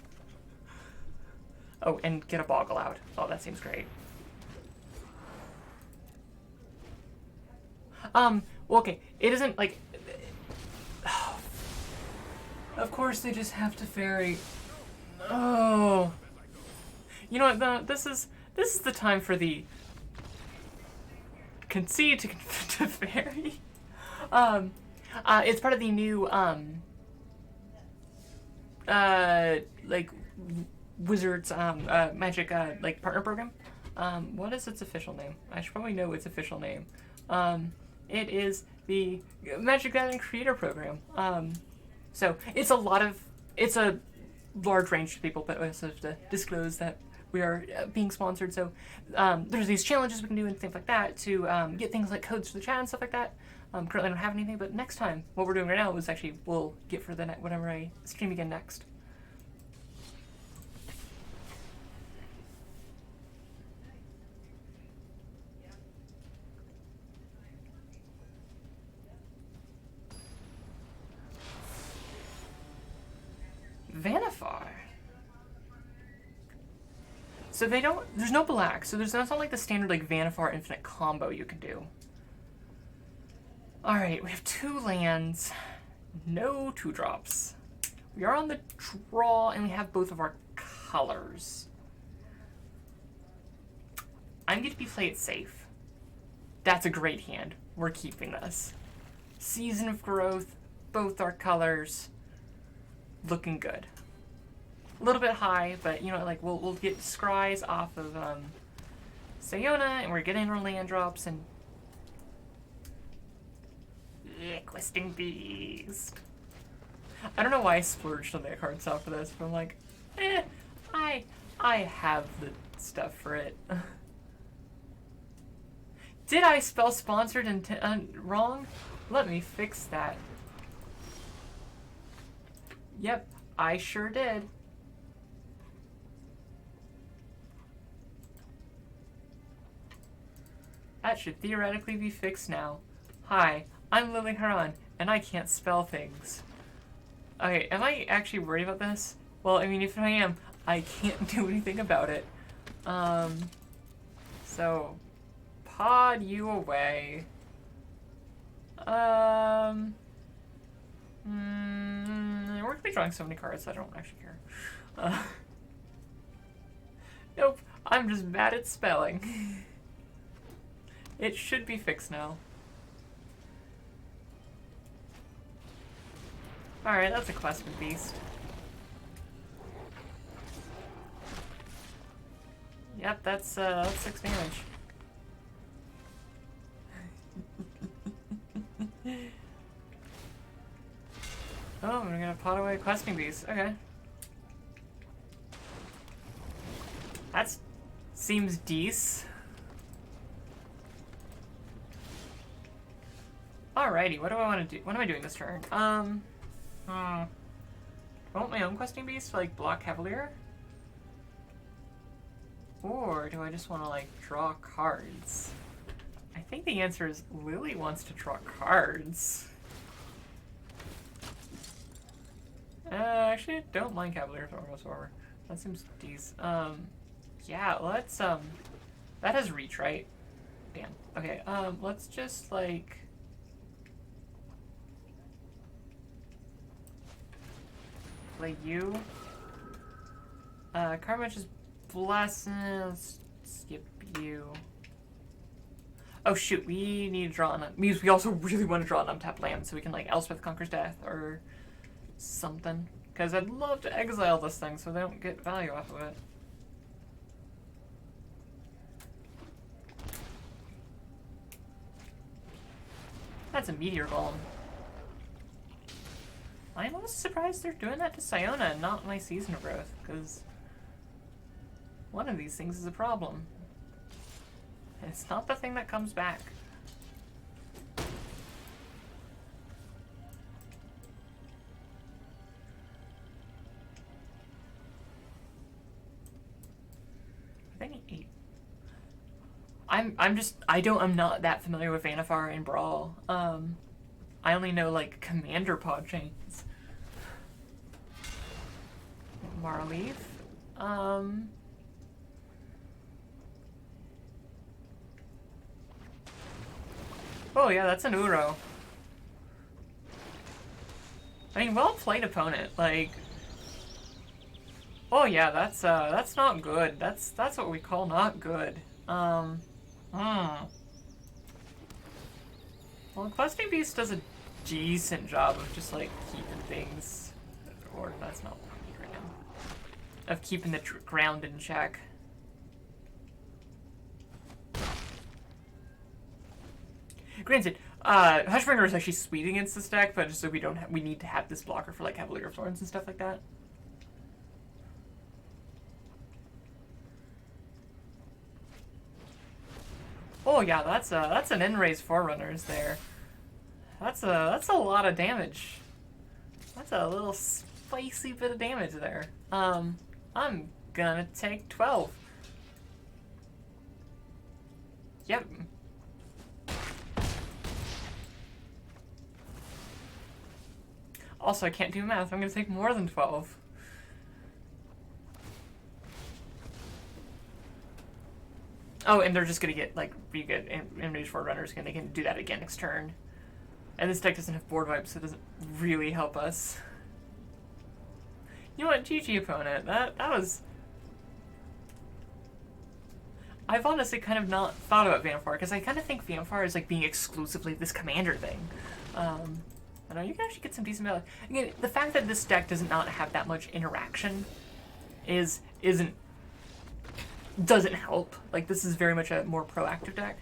Oh, and get a Boggle out. Oh, that seems great. Well, okay, it isn't like. Of course, they just have to ferry. Oh, you know what? No, this is the time for the concede to ferry. It's part of the new like Wizards Magic like partner program. What is its official name? I should probably know its official name. It is the Magic Gathering Creator Program. So it's a large range of people, but I also have to disclose that we are being sponsored. So there's these challenges we can do and things like that to get things like codes for the chat and stuff like that. Currently I don't have anything, but next time, what we're doing right now is actually we'll get for the whenever I stream again next. Vanifar. So they don't. There's no black. So that's not like the standard like Vanifar infinite combo you can do. All right, we have 2 lands, no 2-drops. We are on the draw, and we have both of our colors. I'm going to play it safe. That's a great hand. We're keeping this. Season of Growth, both our colors. Looking good. A little bit high, but you know, like we'll get scries off of Siona, and we're getting our land drops, and... Questing Beast. I don't know why I splurged on that card stuff for this, but I'm like, I have the stuff for it. Did I spell sponsored and wrong? Let me fix that. Yep, I sure did. That should theoretically be fixed now. Hi, I'm Lily Haran, and I can't spell things. Okay, am I actually worried about this? Well, I mean, if I am, I can't do anything about it. So, pod you away. We're gonna be drawing so many cards, I don't actually care. Nope, I'm just bad at spelling. It should be fixed now. Alright, that's a questing beast. Yep, that's 6 damage. Oh, I'm gonna pot away a questing beast. Okay. That seems decent. Alrighty, what do I want to do? What am I doing this turn? I want my own questing beast to, like, block Cavalier? Or do I just want to, like, draw cards? I think the answer is Lily wants to draw cards. Actually, I don't mind Cavalier whatsoever. That seems decent. Yeah, let's, that has reach, right? Damn. Okay, let's just, like... play you. Carmuch's Blessing. Let's skip you. Oh shoot, we need to draw on it. Means we also really want to draw an untapped land so we can like Elspeth Conquers Death or something. Because I'd love to exile this thing so they don't get value off of it. That's a meteor golem. I'm almost surprised they're doing that to Siona and not my Season of Growth, because one of these things is a problem. And it's not the thing that comes back. I think 8. I'm not that familiar with Vannifar and Brawl. I only know like commander pod chains. Marleaf. Oh yeah, that's an Uro. I mean, well played, opponent. Like, oh yeah, that's not good. That's what we call not good. Well, Questing Beast does a decent job of just like keeping things, or that's not what I need right now, of keeping the ground in check. Granted, Hushbringer is actually sweet against this deck, but just so we need to have this blocker for like Cavalier of Thorns and stuff like that. Oh yeah, that's an N-Raise Forerunners there. That's a lot of damage. That's a little spicy bit of damage there. I'm gonna take 12. Yep. Also, I can't do math. I'm gonna take more than 12. Oh, and they're just gonna get, like, re-good Enraged Forerunners, and they can do that again next turn. And this deck doesn't have board wipes, so it doesn't really help us. You know what, GG opponent, that was... I've honestly kind of not thought about Vannifar, because I kind of think Vannifar is, like, being exclusively this commander thing. I know you can actually get some decent value. Again, the fact that this deck does not have that much interaction isn't doesn't help. Like, this is very much a more proactive deck.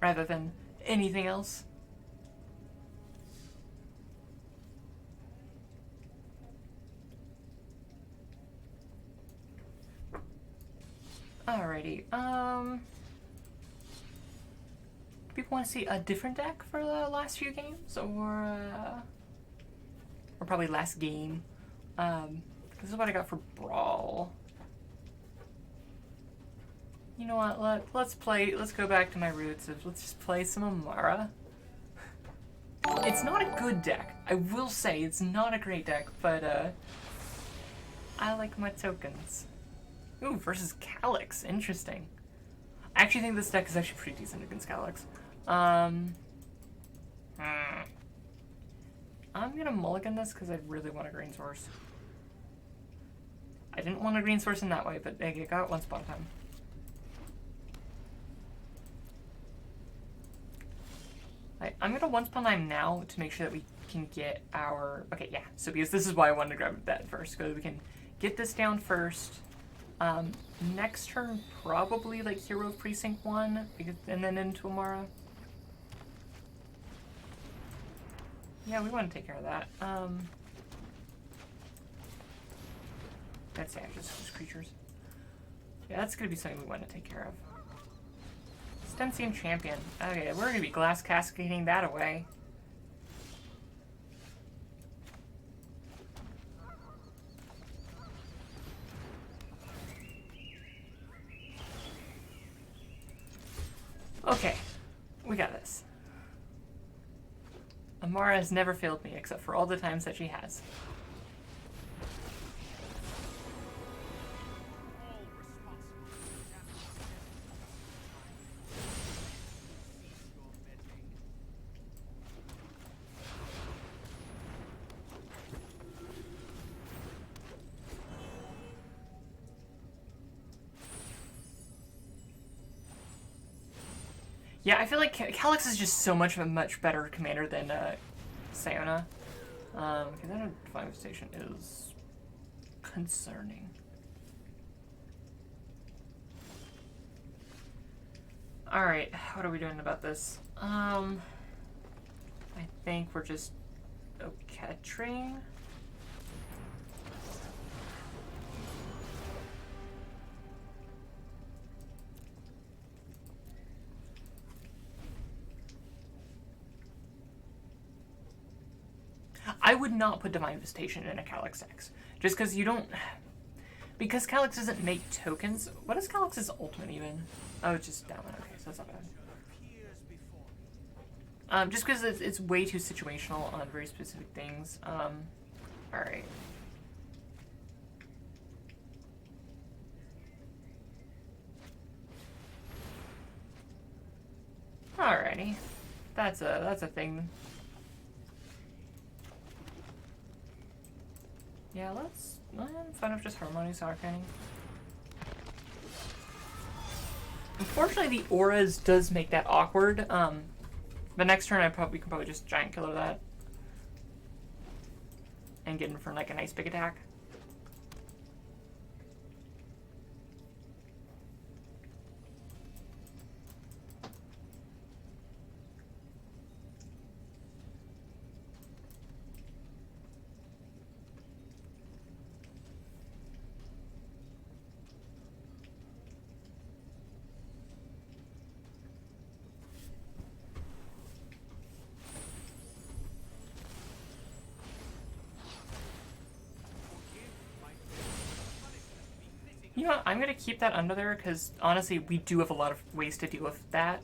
Rather than anything else. Alrighty, do people want to see a different deck for the last few games, or probably last game? This is what I got for Brawl. You know what, let's go back to my roots of, let's just play some Amara. It's not a good deck, I will say, it's not a great deck, but, I like my tokens. Ooh, versus Calyx. Interesting. I actually think this deck is actually pretty decent against Calyx. I'm gonna mulligan this because I really want a green source. I didn't want a green source in that way, but I got it once upon a time. I'm gonna once upon a time now to make sure that we can get our... Okay, yeah. So because this is why I wanted to grab that first, because we can get this down first. Next turn, probably like Hero of Precinct 1, and then into Amara. Yeah, we want to take care of that. That's just creatures. Yeah, that's gonna be something we want to take care of. Stensian Champion. Okay, we're gonna be glass cascading that away. Okay, we got this. Amara has never failed me, except for all the times that she has. Yeah, I feel like Calyx is just so much of a much better commander than Siona. Okay, that Divine Station is concerning. Alright, what are we doing about this? I think we're just catching. I would not put Divine Visitation in a Calyx X. Just because you don't... Because Calyx doesn't make tokens. What is Calyx's ultimate even? Oh, it's just down. Okay, so that's not bad. Just because it's way too situational on very specific things. Alright. Alrighty. That's a thing. Yeah, let's fun of just Harmonious Arcane. Unfortunately, the auras does make that awkward. But next turn, we can probably just Giant Killer that and get in for like a nice big attack. You know what, I'm going to keep that under there because, honestly, we do have a lot of ways to deal with that.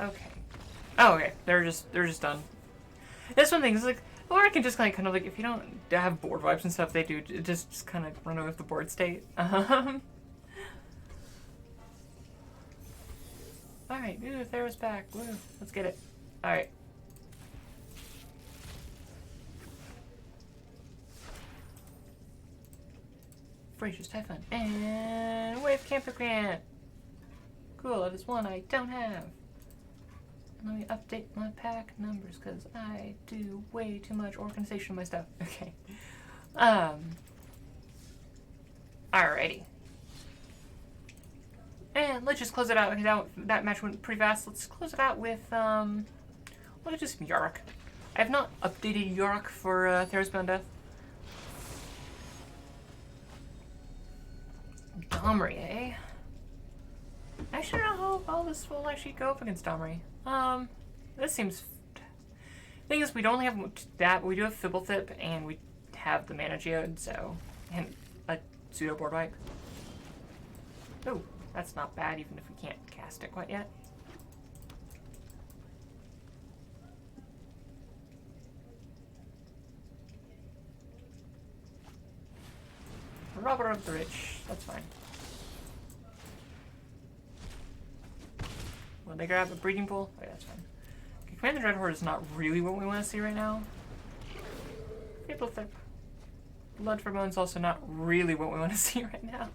Okay. Oh, okay. They're just done. That's one thing. It's like, or I can just kind of like, if you don't have board wipes and stuff, they do just kind of run away with the board state. All right. Ooh, Thera's back. Woo. Let's get it. All right. Frazier's Typhon and Wave Camper Grant. Cool. That is one I don't have. Let me update my pack numbers because I do way too much organization of my stuff. Okay. Alrighty. And let's just close it out. That match went pretty fast. Let's close it out with, let's just Yark. I have not updated Yark for Thera's Bound Death. Domri, eh? I actually don't know how well this will actually go up against Domri. This seems... Thing is, we don't only have that, but we do have Fibblethip, and we have the Mana Geode, so... And a pseudo board wipe. Oh, that's not bad, even if we can't cast it quite yet. Robber of the Rich, that's fine. Will they grab a breeding pool? Okay, that's fine. Okay, Command the Dreadhorde is not really what we want to see right now. Fibblethip. Blood for Bones also not really what we want to see right now.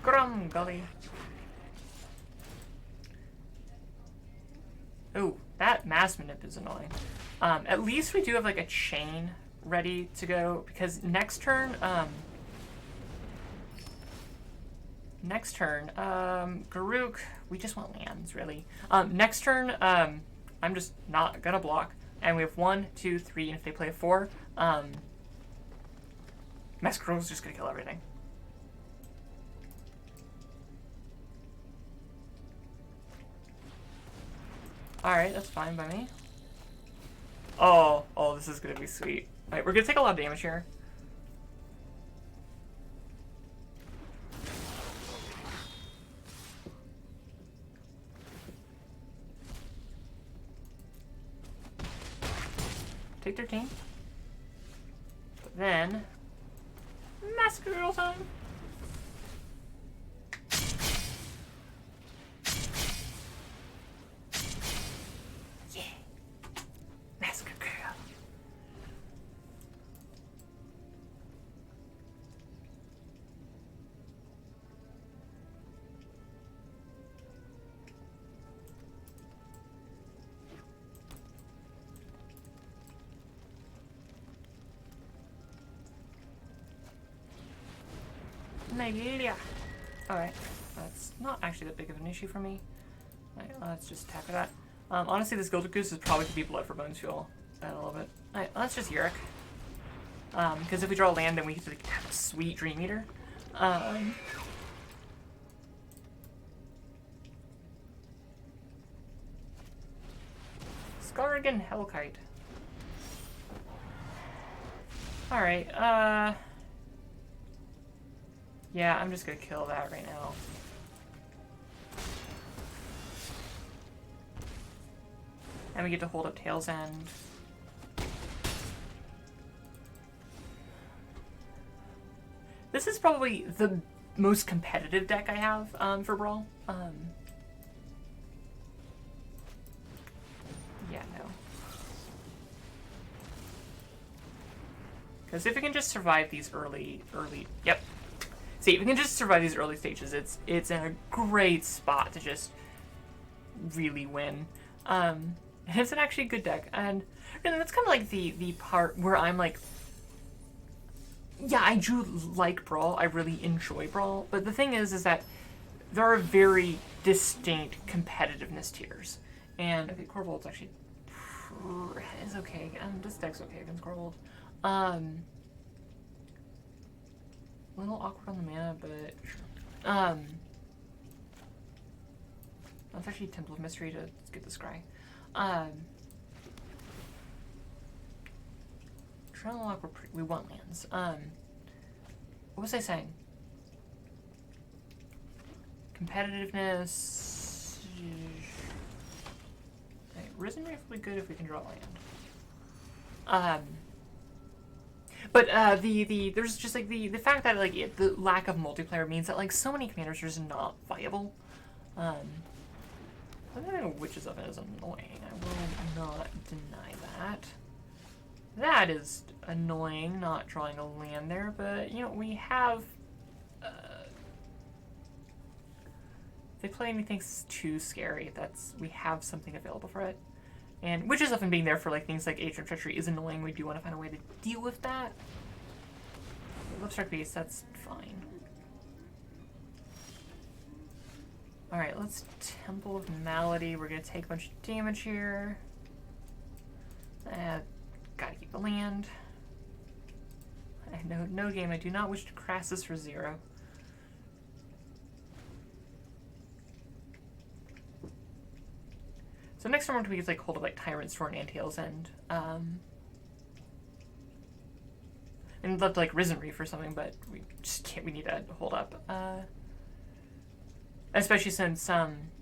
Magali. Oh, that Mass Manip is annoying. At least we do have like a chain ready to go because next turn, Garuk, we just want lands really. Next turn, I'm just not gonna block, and we have 1, 2, 3, and if they play a 4, Masquero's just gonna kill everything. Alright, that's fine by me. Oh, this is gonna be sweet. Alright, we're gonna take a lot of damage here. Take 13. But then... Masquerade time! Yeah! Masquerade! Magali. Alright, that's not actually that big of an issue for me. Alright, let's just tackle that. Honestly, this Gilded Goose is probably going to be Blood for Bones Fuel. I love it. Alright, let's just Yurik. Because if we draw land, then we get to have a sweet Dream Eater. Scarrigan Hellkite. Alright, yeah, I'm just gonna kill that right now. And we get to hold up Tail's End. This is probably the most competitive deck I have for Brawl. Yeah, no. Because if it can just survive these early, yep. See, if we can just survive these early stages, it's in a great spot to just really win. And it's an actually good deck, and that's kind of like the part where I'm like, yeah, I do like Brawl, I really enjoy Brawl, but the thing is that there are very distinct competitiveness tiers. And okay, Corvold's actually is okay. This deck's okay against Corvold. A little awkward on the mana, but sure. That's actually Temple of Mystery to get the scry. Trail Lock, we want lands. What was I saying? Competitiveness. Okay, Risen Reef would be good if we can draw land. But there's just like the fact that like the lack of multiplayer means that like so many commanders are just not viable. I think Witch's Oven is annoying. I will not deny that. That is annoying, not drawing a land there, but you know, we have if they play anything too scary, we have something available for it. And Witch's Oven being there for like things like Age of Treachery is annoying. We do want to find a way to deal with that. Lipstruck Beast, that's fine. Alright, let's Temple of Malady. We're going to take a bunch of damage here. Gotta keep the land. No game. I do not wish to crash this for 0. So next turn we get like hold of like Tyrant's Roar and Antail's End. And left like Risen Reef or something, but we just can't. We need to hold up. Especially since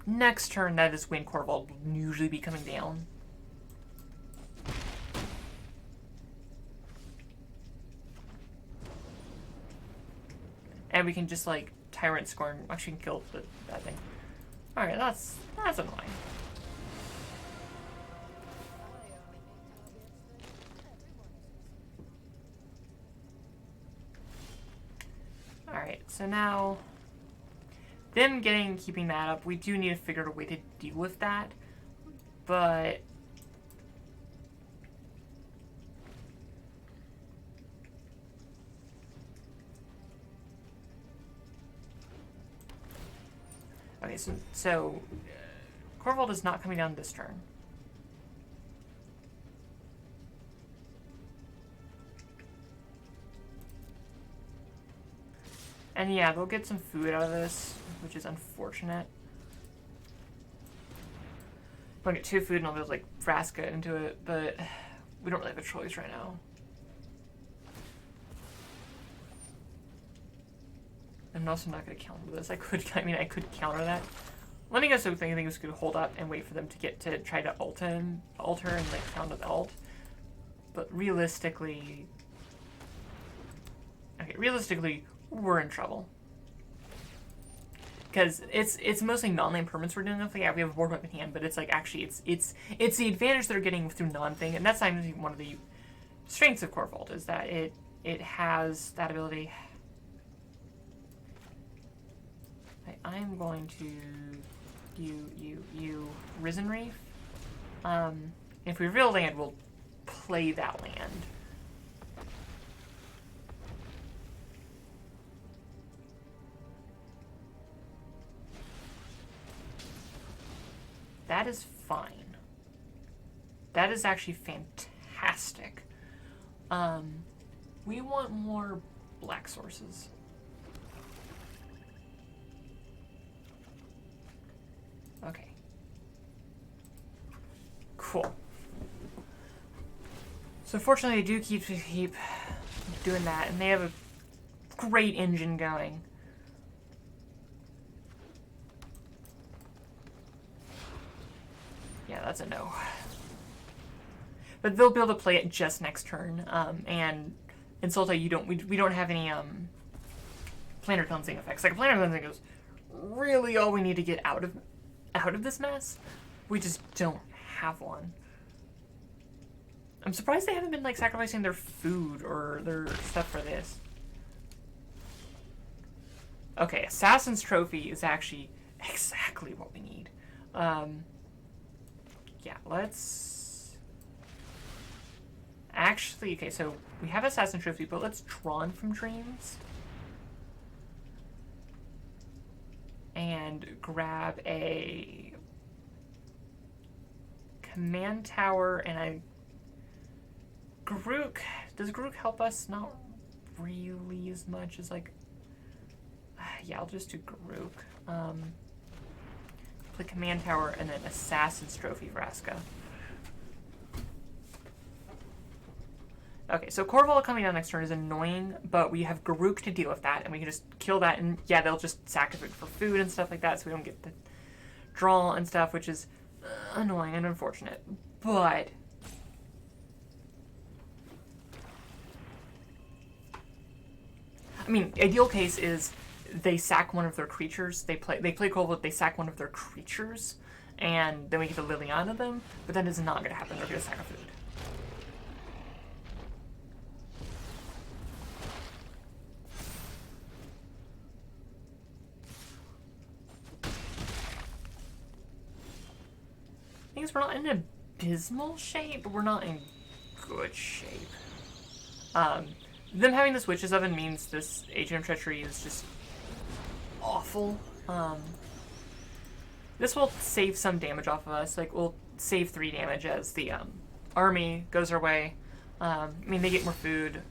next turn that is when Corvold will usually be coming down. And we can just like Tyrant Scorn. Actually, can kill that thing. All right, that's annoying. All right, so now them keeping that up, we do need to figure out a way to deal with that, but okay, so Corvold is not coming down this turn. And yeah, they'll get some food out of this, which is unfortunate. We'll get 2 food and I'll be able to like Vraska into it, but we don't really have a choice right now. I'm also not going to counter this. I could counter that. Let me go so things could hold up and wait for them to get to try to alter and like counter the ult. But realistically, we're in trouble. Because it's mostly non-land permanents we're doing. Yeah, we have a board wipe in hand, but it's like actually it's the advantage they're getting through non-thing, and that's actually one of the strengths of Corvold is that it has that ability. I'm going to you Risen Reef. If we reveal land, we'll play that land. That is fine. That is actually fantastic. We want more black sources. Okay. Cool. So fortunately, they do keep doing that, and they have a great engine going. Yeah, that's a no. But they'll be able to play it just next turn. And in Sultai, we don't have any planar cleansing effects. Like planar cleansing is really all we need to get out of this mess. We just don't have one. I'm surprised they haven't been like sacrificing their food or their stuff for this. Okay, Assassin's Trophy is actually exactly what we need. Yeah, let's actually, okay, so we have Assassin's Trophy, but let's Drawn from Dreams and grab a command tower and a Grook. Does Grook help us? Not really as much as like, yeah, I'll just do Grook. Play command tower and then Assassin's Trophy Vraska. Okay, so Corval coming down next turn is annoying, but we have Garuk to deal with that, and we can just kill that, and yeah, they'll just sacrifice for food and stuff like that, so we don't get the draw and stuff, which is annoying and unfortunate. But I mean, ideal case is they sack one of their creatures. They play Corval, they sack one of their creatures, and then we get to Liliana them. But that is not going to happen. They're going to sack a food. Things we're not in an abysmal shape, but we're not in good shape. Them having this Witch's Oven means this Agent of Treachery is just awful. This will save some damage off of us. Like, we'll save 3 damage as the army goes our way. I mean, they get more food.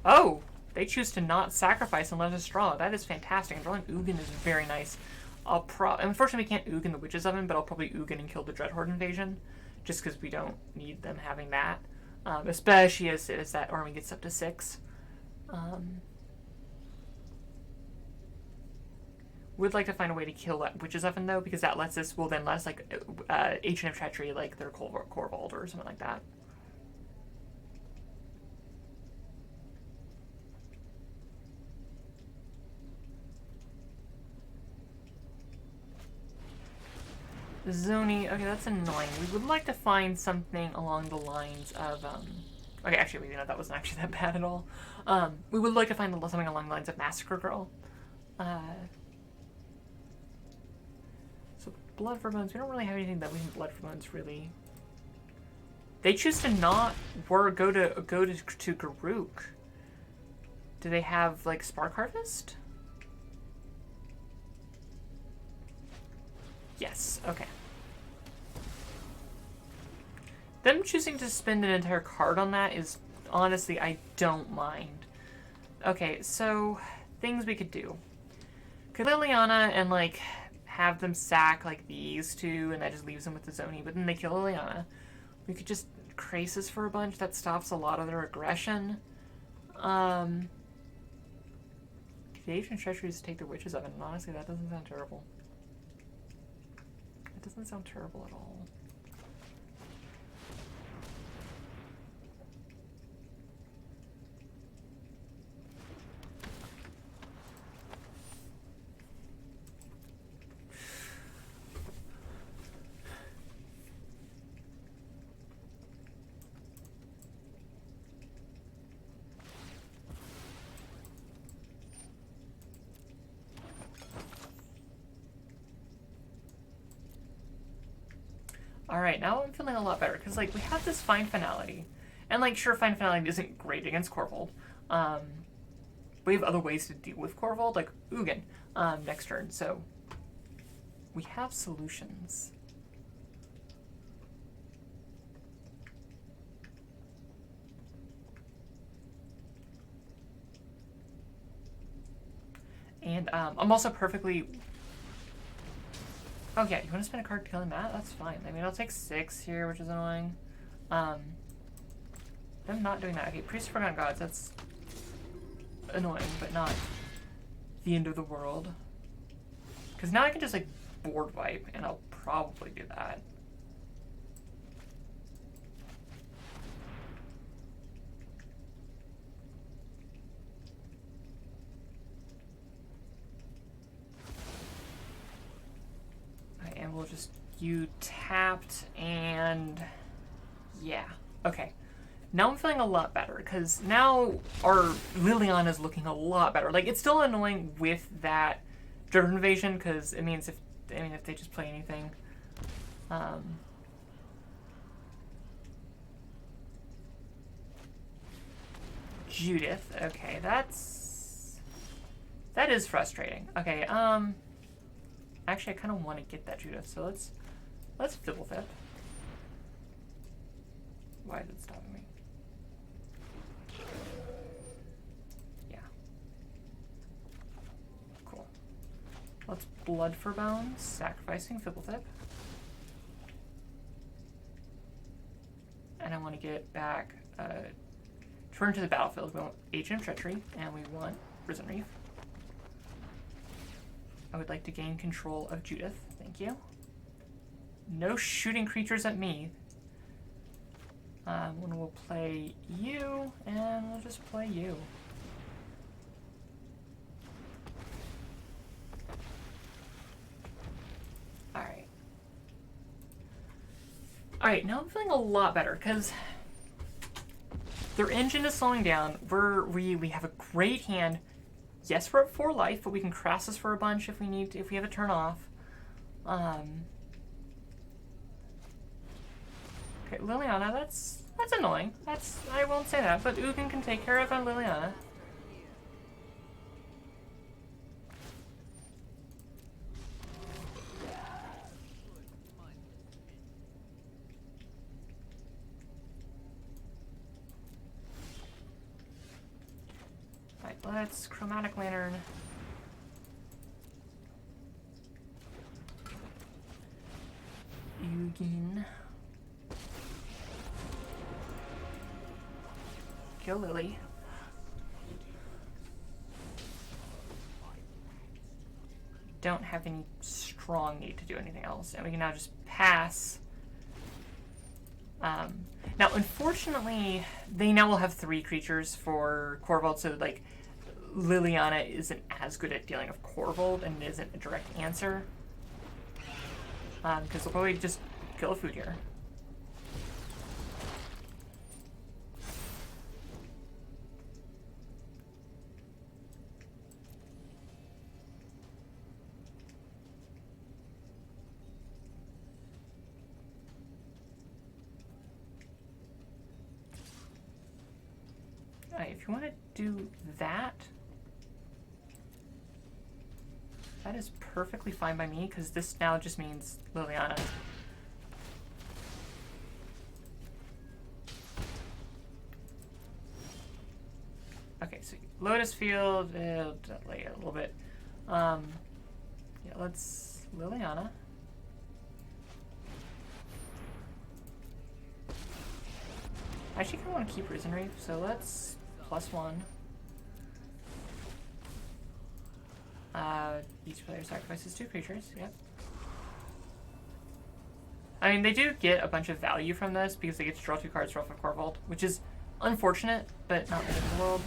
Oh! They choose to not sacrifice and let us draw. That is fantastic. And drawing Ugin is very nice. Unfortunately, we can't Ugin the Witch's Oven, but I'll probably Ugin and kill the Dreadhorde invasion, just because we don't need them having that. Especially as that army gets up to 6. Would like to find a way to kill that Witch's Oven, though, because that lets us, will then let us, like, Agent of Treachery, like their Corvault or something like that. Zoni, okay, that's annoying. We would like to find something along the lines of, okay, actually, you know, that wasn't actually that bad at all. We would like to find something along the lines of Massacre Girl. So, Blood for Bones, we don't really have anything that we need Blood for Bones, really. They choose to not go to Garuk. Do they have, like, Spark Harvest? Yes, okay. Them choosing to spend an entire card on that is, honestly, I don't mind. Okay, so, things we could do. Could Liliana and, like, have them sack, like, these two, and that just leaves them with the Zoni, but then they kill Liliana. We could just Krasis for a bunch. That stops a lot of their aggression. Could Agent Treacheries take the Witch's Oven? And honestly, that doesn't sound terrible. It doesn't sound terrible at all. Alright, now I'm feeling a lot better, because, like, we have this Fine Finality. And, like, sure, Fine Finality isn't great against Corval. We have other ways to deal with Corval, like Ugin, next turn, so we have solutions. And, I'm also perfectly... Oh yeah, you want to spend a card killing that? That's fine. I mean, I'll take 6 here, which is annoying. I'm not doing that. Okay, Priest of Forgotten Gods, that's annoying, but not the end of the world. Because now I can just, like, board wipe, and I'll probably do that. And we'll just, you tapped, and yeah, okay. Now I'm feeling a lot better, because now our Liliana is looking a lot better. Like, it's still annoying with that Dreadhorde invasion, because it means if they just play anything. Judith, okay, that is frustrating. Okay, actually, I kind of want to get that Judith, so let's fiddle with it. Why is it stopping me? Yeah. Cool. Let's Blood for Bones, sacrificing Fibblethip. And I want to get back Return to the battlefield. We want Agent of Treachery, and we want Prison Reef. I would like to gain control of Judith. Thank you. No shooting creatures at me. When we'll play you, and we'll just play you. Alright. Alright, now I'm feeling a lot better, because their engine is slowing down. We have a great hand. Yes, we're at 4 life, but we can cross this for a bunch if we need to, if we have a turn off. Okay, Liliana, that's annoying. I won't say that, but Ugin can take care of Liliana. Alright, let's Chromatic Lantern. Ugin. Kill Lily. Don't have any strong need to do anything else, and we can now just pass. Now, unfortunately, they now will have 3 creatures for Corvold, so like Liliana isn't as good at dealing with Corvold and isn't a direct answer. Because they'll probably just kill a food here. If you want to do that, that is perfectly fine by me, because this now just means Liliana. Okay, so Lotus Field, delay it a little bit. Yeah, let's Liliana. I actually kind of want to keep Risen Reef, so let's +1. Each player sacrifices 2 creatures, yep. I mean, they do get a bunch of value from this because they get to draw 2 cards off of Corvold, which is unfortunate, but not the end of the world.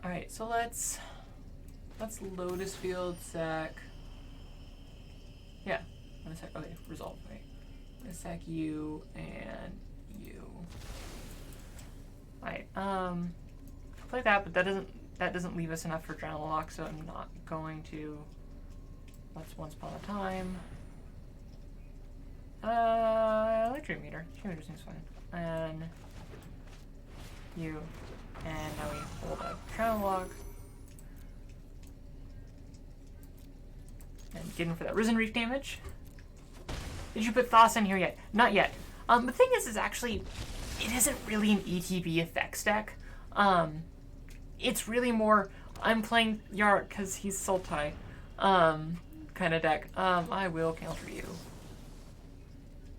Alright, so let's Lotus Field, sack. Yeah, I'm gonna sack. Okay, resolve. Right. I'm gonna sack you and you. Alright, play that, but that doesn't leave us enough for Drown Lock, so I'm not going to. That's Once Upon a Time. I like Dream Meter. Dream Meter seems fine. And you. And now we hold a Drown Lock. And get in for that Risen Reef damage. Did you put Thos in here yet? Not yet. The thing is actually, it isn't really an ETB effects deck. It's really more, I'm playing Yark because he's Sultai, kind of deck. I will counter you.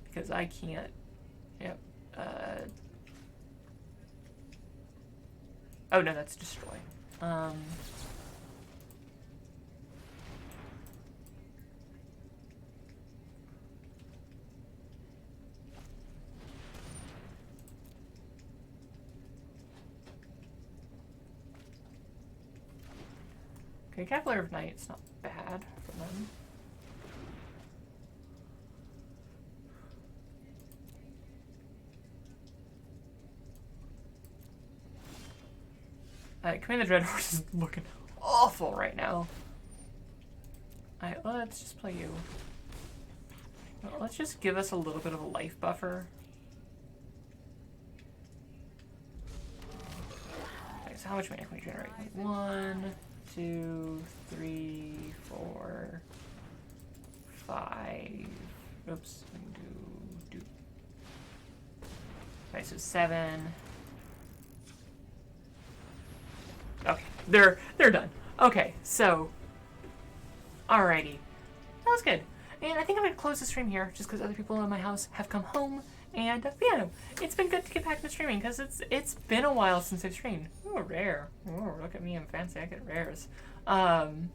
Because I can't, yep. Oh no, that's Destroy. Okay, Cavalier of Night's not bad for them. Command the Dreadhorse is looking awful right now. Alright, let's just play you. Well, let's just give us a little bit of a life buffer. Okay, so how much mana can we generate? 1, 2, 3, 4, 5. Oops. Alright, so 7. Okay, they're done. Okay, so alrighty. That was good. And I think I'm going to close the stream here just because other people in my house have come home. And yeah, it's been good to get back to streaming because it's been a while since I've streamed. Ooh, rare. Ooh, look at me, I'm fancy. I get rares. You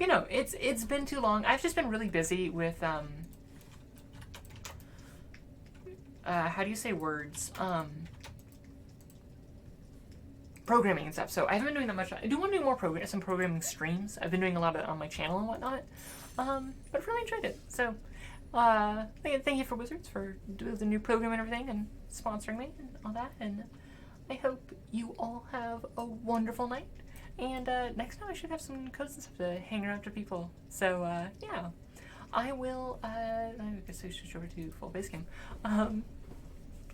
know, it's been too long. I've just been really busy with how do you say words? Programming and stuff. So I haven't been doing that much. I do want to do more some programming streams. I've been doing a lot of it on my channel and whatnot. But I've really enjoyed it. So thank you for Wizards for doing the new program and everything and sponsoring me and all that. And I hope you all have a wonderful night. And next time I should have some codes and stuff to hang around to people. So yeah, I will. I guess I should switch over to full base game.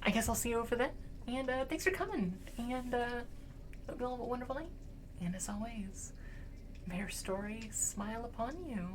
I guess I'll see you over then. And thanks for coming. And hope you all have a wonderful night. And as always, may your story smile upon you.